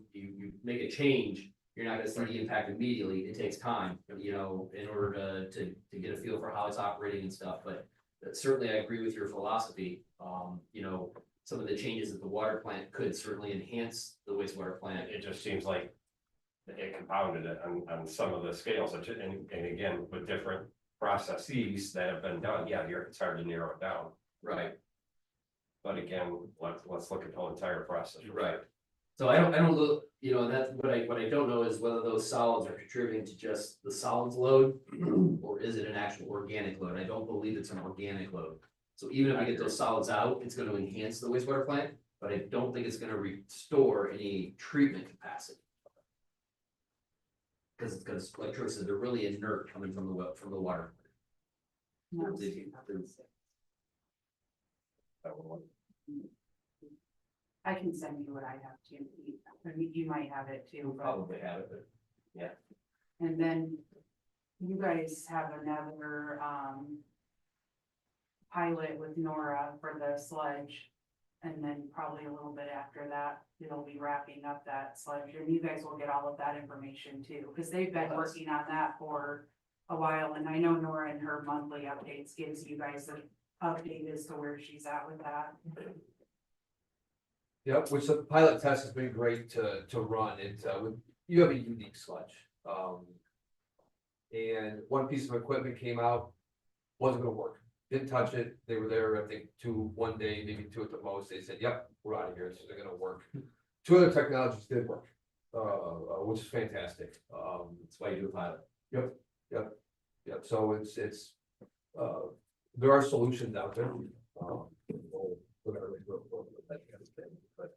make a change, you're not gonna see the impact immediately, it takes time, you know, in order to get a feel for how it's operating and stuff, but certainly I agree with your philosophy. You know, some of the changes at the water plant could certainly enhance the wastewater plant. It just seems like it compounded it on some of the scales, and again, with different processes that have been done, yeah, it's hard to narrow it down. Right. But again, let's look at the whole entire process. Right. So I don't look, you know, that's what I don't know is whether those solids are contributing to just the solids load, or is it an actual organic load? I don't believe it's an organic load. So even if I get those solids out, it's gonna enhance the wastewater plant, but I don't think it's gonna restore any treatment capacity. Because like Troy said, they're really inert coming from the water. No. I can send you what I have too. I mean, you might have it too. You'll but- probably have it, but And then you guys have another, pilot with Nora for the sludge. And then probably a little bit after that, it'll be wrapping up that sludge, and you guys will get all of that information too, because they've been working on that for a while, and I know Nora in her monthly updates gives you guys an update as to where she's at with that. Yep, which the pilot test has been great to run. You have a unique sludge. And one piece of equipment came out, wasn't gonna work. Didn't touch it. They were there, I think, one day, maybe two at the most. They said, yep, we're out of here. So they're gonna work. Two other technologies did work, which is fantastic. that's why you do a pilot. Yep. So it's, there are solutions out there. Whatever they go for, that kind of thing. But,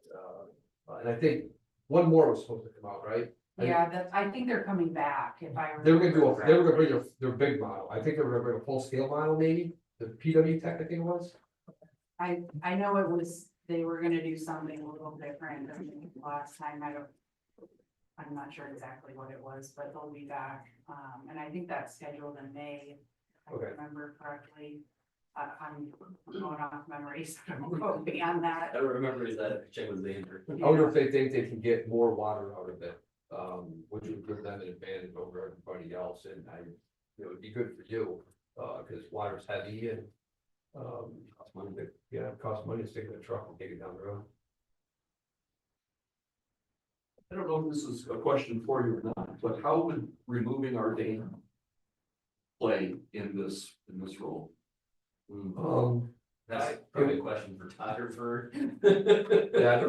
and I think one more was supposed to come out, right? Yeah, I think they're coming back, if I They were gonna remember. they were gonna bring their big model. I think they were gonna bring a full scale model, maybe, the PW Tech, I think it was. I know it was, they were gonna do something a little different than last time, I'm not sure exactly what it was, but they'll be back, and I think that's scheduled in May, if I Okay. remember correctly. I'm going off memory, so don't quote me on that. I don't remember is that check with the answer. I wonder if they think they can get more water out of it, which would give them an advantage over everybody else, and it would be good for you, cause water's heavy and. It costs money to stick in a truck and take it down the road. I don't know if this is a question for you or not, but how would removing our dam play in this role? That's probably a question for Todd or for. Yeah, I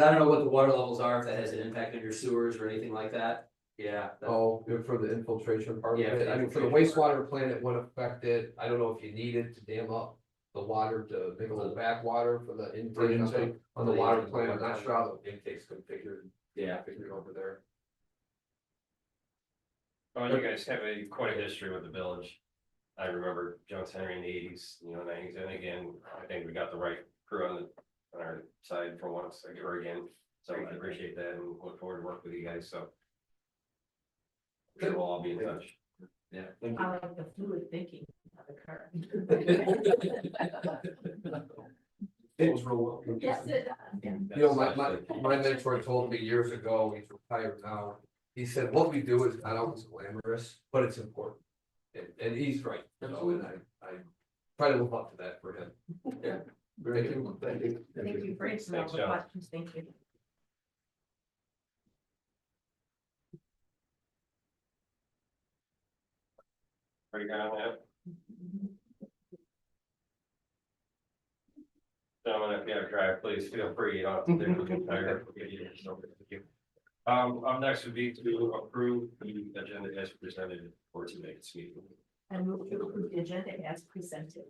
don't know what the water levels are, if that has an impact on your sewers or anything like that. Yeah. for the infiltration part of Yeah, it, I mean, for the wastewater plant, it wouldn't affect it, I don't know if you need it to dam up the water to make a little backwater for the intake on the water plant, I'm not sure how the intake's configured. Yeah. Figured over there. Well, you guys have quite a history with the village. I remember Jones Henry in the 80s, 90s, and again, I think we got the right crew on our side for once, again. So I appreciate that and look forward to work with you guys, so. I'm sure we'll all be in touch. Yeah. Thank you. I like the fluid thinking of the current. It was real well. Yes, it does. You know, my mentor told me years ago, he's retired now, he said, what we do is not always glamorous, but it's important. And he's right, and I try to live up to that for him. Yeah. Very good. Thank you. Thank you for answering all Thanks, the John. questions, thank you. Pretty good on that. Gentlemen, if you have a drive, please feel free, you don't have to do it entire. Up next would be to approve the agenda as presented for tonight's meeting. I move to approve the agenda as presented.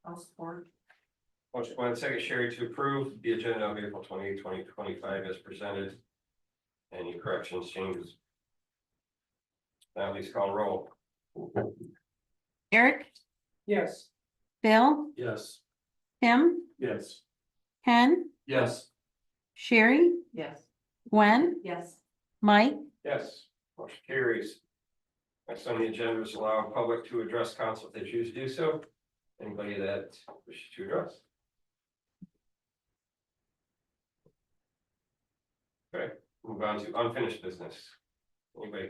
I'll support. Motion by the second Sherry to approve the agenda of April 28, 2025 as presented. Any corrections, changes? Now please call roll. Eric, Yes. Bill, Yes. Tim, Yes. Ken, Yes. Sherry, Yes. Gwen, Yes. Mike, Yes. Motion carries. Next on the agenda is allow public to address council if they choose to do so. Anybody that wishes to address? Okay, move on to unfinished business. Anybody?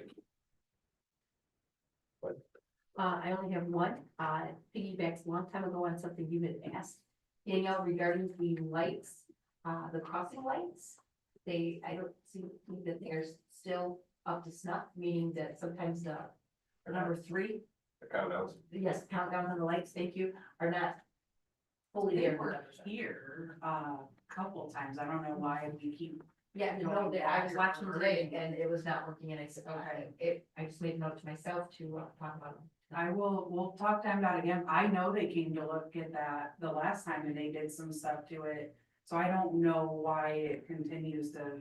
I only have one, piggybacks a long time ago on something you had asked, Danielle, regarding the lights, the crossing lights. I don't see that they're still up to snuff, meaning that sometimes the, or number 3, The countdowns. yes, countdown on the lights, thank you, are not fully They there. were here, couple of times. I don't know why we keep. Yeah, no, I was watching today and it was not working and I said, okay, I just made a note to myself to talk about them. We'll talk to them about it again. I know they came to look at that the last time and they did some stuff to it. So I don't know why it continues to,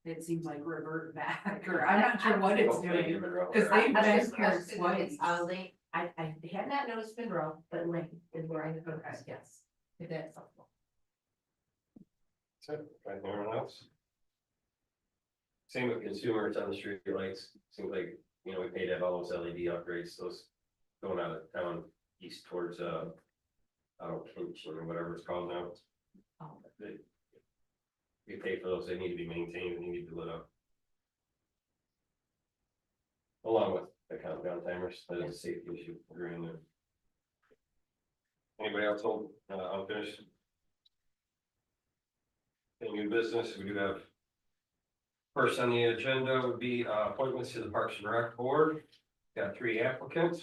it seems like revert back, or I'm not sure what it's doing. Cause I they've was been just here curious, twice. it's link, I had not noticed Monroe, but link is where I put it, yes, if that's helpful. That's it. Right, anyone else? Same with consumers on the street lights. Seems like, we paid to have all those LED upgrades, those going out of town east towards, Kinchin or whatever it's called now. Oh. We pay for those, they need to be maintained, and they need to be lit up. Along with the countdown timers, that is a safety issue, agreeing there. Anybody else hold, unfinished? Any new business, we do have. First on the agenda would be appointments to the Parks and Rec Board. Got 3 applicants.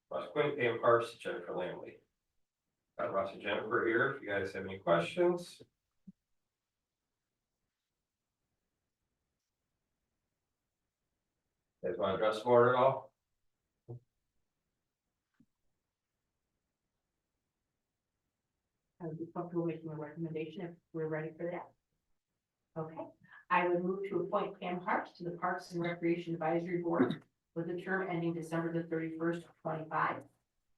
Ross Quinn, Pam Parks, Jennifer Lamley. Got Ross and Jennifer here, if you guys have any questions. Guys want to address the board at all? I would be comfortable making a recommendation if we're ready for that. Okay, I would move to appoint Pam Hart to the Parks and Recreation Advisory Board with a term ending December the 31st, 2025.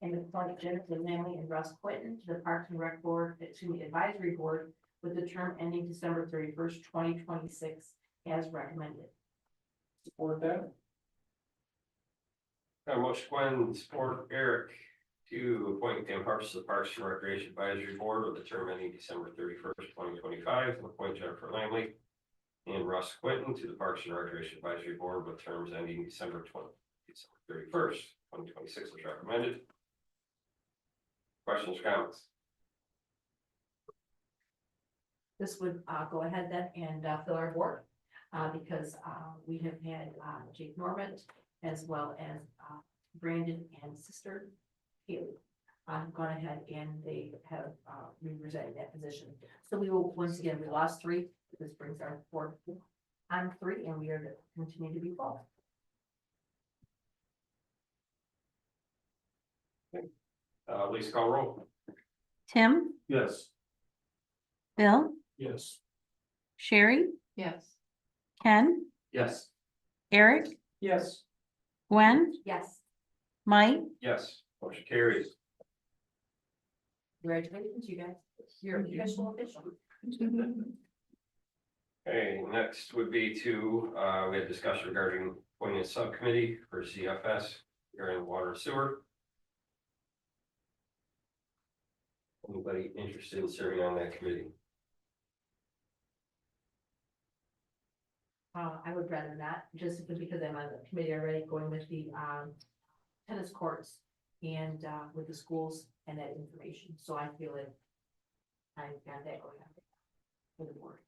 And appoint Jennifer Lamley and Russ Quinton to the Parks and Rec Board, Advisory Board with the term ending December 31st, 2026 as recommended. Support that. Motion Gwen, support Eric to appoint Pam Parks to the Parks and Recreation Advisory Board with the term ending December 31st, 2025, and appoint Jennifer Lamley and Russ Quinton to the Parks and Recreation Advisory Board with terms ending December 31st, 2026 as recommended. Questions, comments? This would go ahead then and fill our board because we have had Jake Normand as well as Brandon and sister Haley. Gone ahead and they have represented that position. So we will, once again, we lost 3. This brings our board on 3 and we are to continue to be full. Please call roll. Tim, Yes. Bill, Yes. Sherry, Yes. Ken, Yes. Eric, Yes. Gwen, Yes, Mike, Yes, motion carries. congratulations, you guys. You're official. Okay, next would be to, we had discussion regarding appointing a subcommittee for CFS regarding water and sewer. Anybody interested in serving on that committee? I would rather not, just because I'm on the committee already, going with the tennis courts and with the schools and that information. So I feel like I've got that going on for the board.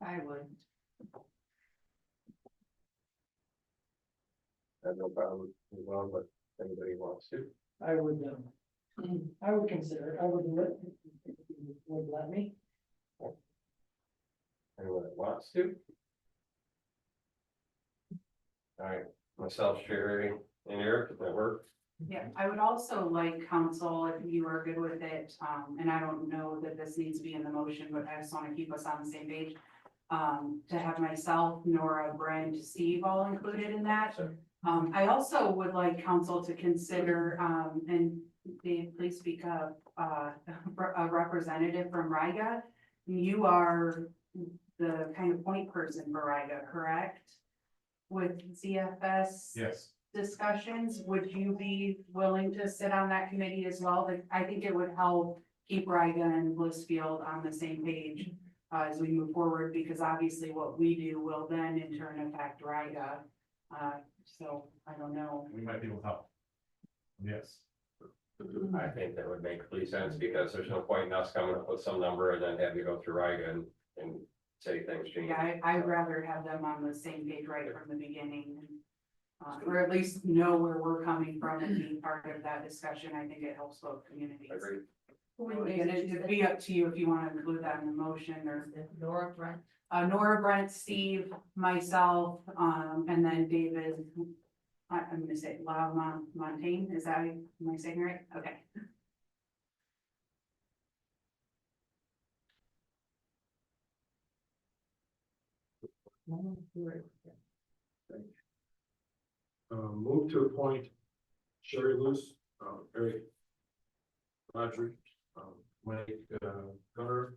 I would. I have no problem as well, but if anybody wants to. I would consider, I would do it. If you would let me. Anyone that wants to? All right, myself, Sherry, and Eric, if that work. Yeah, I would also like council, if you are good with it, and I don't know that this needs to be in the motion, but I just want to keep us on the same page. To have myself, Nora, Brent, Steve all included in that. I also would like council to consider, and Dave, please speak up, a representative from Riga. You are the kind of point person for Riga, correct? With ZFS Yes. discussions, would you be willing to sit on that committee as well? Like, I think it would help keep Riga and Blissfield on the same page as we move forward, because obviously what we do will then in turn affect Riga. So I don't know. We might be able to help. Yes. I think that would make complete sense, because there's no point in us coming up with some number and then having to go through Riga and say things change. Yeah, I'd rather have them on the same page right from the beginning. Or at least know where we're coming from and be part of that discussion. I think it helps both communities. Agreed. And it'd be up to you if you want to include that in the motion, or Nora, Brent. Nora, Brent, Steve, myself, and then David. I'm gonna say Montaigne, is that, am I saying right? Okay. Move to appoint Sherry Luce, Eric Roderick, Mike, Gunner,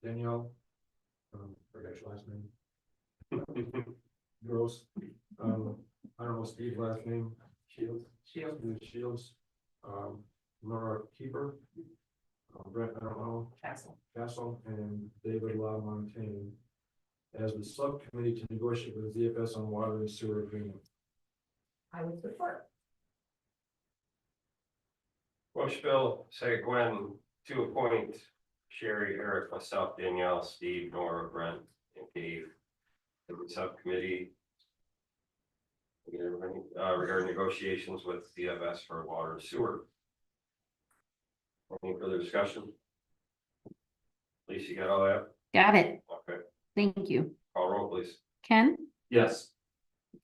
Danielle, forgot your last name. Gross, I don't know Steve's last name. Shields. Shields, Laura Keeper, Brett, I don't know. Castle, and David LaMontagne as the subcommittee to negotiate with ZFS on water and sewer agreement. I would support. Motion Bill, say Gwen, to appoint Sherry, Eric, myself, Danielle, Steve, Nora, Brent, and Dave to the subcommittee regarding negotiations with CFS for water and sewer. Any further discussion? Lisa, you got all that? Got it. Okay, Thank you. call roll, please. Ken, Yes.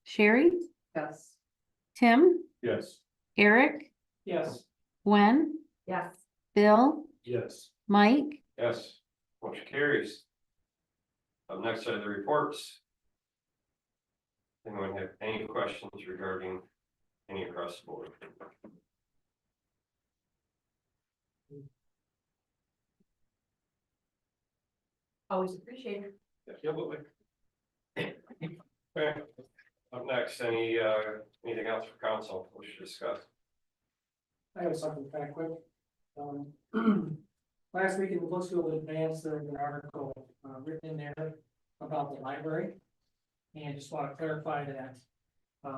Sherry, Yes. Tim, Yes. Eric, Yes, Gwen, Yes. Bill, Yes. Mike, Yes, motion carries. Up next are the reports. Anyone have any questions regarding any across the board? Always appreciate it. Absolutely. Okay, up next, anything else for council we should discuss? I have something kind of quick. Last week in the Blissfield Advance, there was an article written in there about the library. And just want to clarify that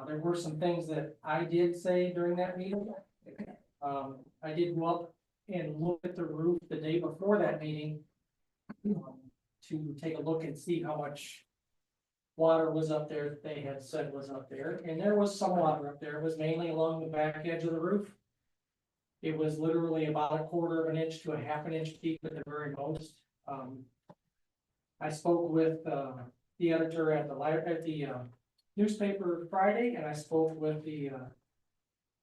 there were some things that I did say during that meeting. I did go up and look at the roof the day before that meeting to take a look and see how much water was up there that they had said was up there. And there was some water up there. It was mainly along the back edge of the roof. It was literally about 1/4 of an inch to 1/2 inch deep at the very most. I spoke with the editor at the newspaper Friday, and I spoke with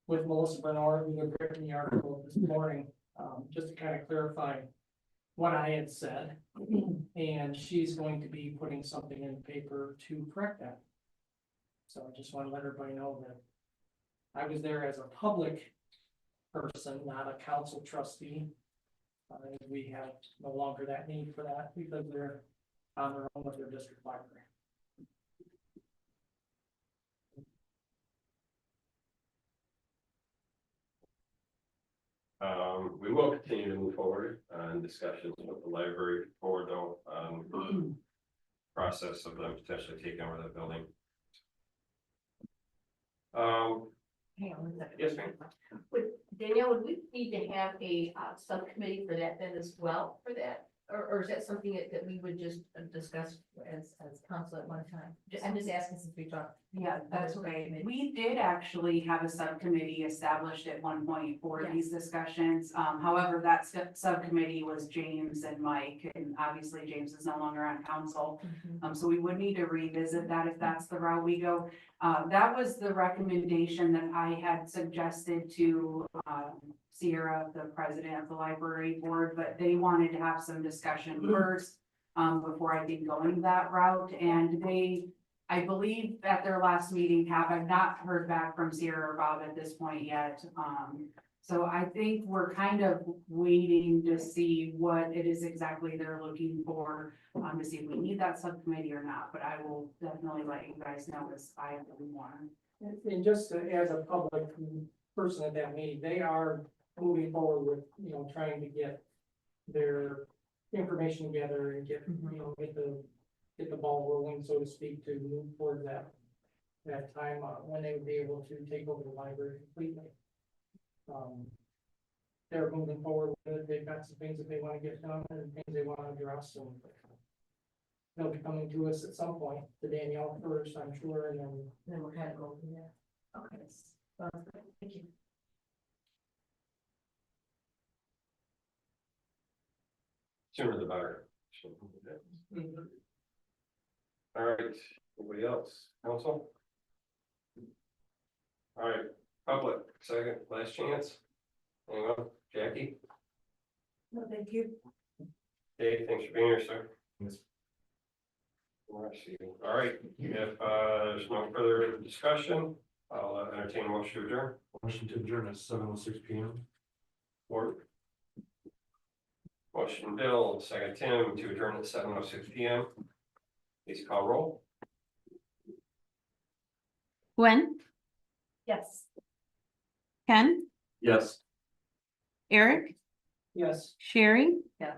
with Melissa Bernard, who had written the article this morning, just to kind of clarify what I had said. And she's going to be putting something in the paper to correct that. So I just want to let everybody know that I was there as a public person, not a council trustee. We have no longer that need for that because they're on their own with their district library. We will continue to move forward in discussions with the library for the process of them potentially taking over that building. Hang on one second. Yes, ma'am. Danielle, would we need to have a subcommittee for that then as well for that? or is that something that we would just discuss as council at one time? I'm just asking since we talked. Yeah, that's okay. We did actually have a subcommittee established at one point for Yeah. these discussions. However, that subcommittee was James and Mike, and obviously James is no longer on council. So we would need to revisit that if that's the route we go. That was the recommendation that I had suggested to, Sierra, the president of the library board, but they wanted to have some discussion first, before I think going that route, and they, I believe at their last meeting, I've not heard back from Sierra or Bob at this point yet. So I think we're kind of waiting to see what it is exactly they're looking for, to see if we need that subcommittee or not, but I will definitely let you guys know as I have more. And just as a public person at that meeting, they are moving forward with, trying to get their information together and get, get the ball rolling, so to speak, to move toward that time, when they would be able to take over the library completely. They're moving forward with it. They've got some things that they want to get done and things they want to address, and they'll be coming to us at some point, to Danielle first, I'm sure, and Then we're kind of going from there. Okay, sounds good. Thank you. Sooner the better. All right, anybody else? Council? All right, public, second, last chance. Anyone? Jackie? No, thank you. Dave, thanks for being here, sir. Yes. All right, if there's no further discussion, I'll entertain a motion to adjourn. Motion to adjourn at 7:06 p.m. Or motion Bill, second Tim, to adjourn at 7:06 p.m. Please call roll. Gwen, Yes. Ken, Yes. Eric, yes. Sherry. Yeah.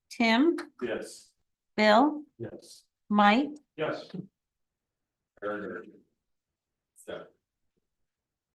Tim, Yes. Bill, Yes. Mike. Yes. Very good.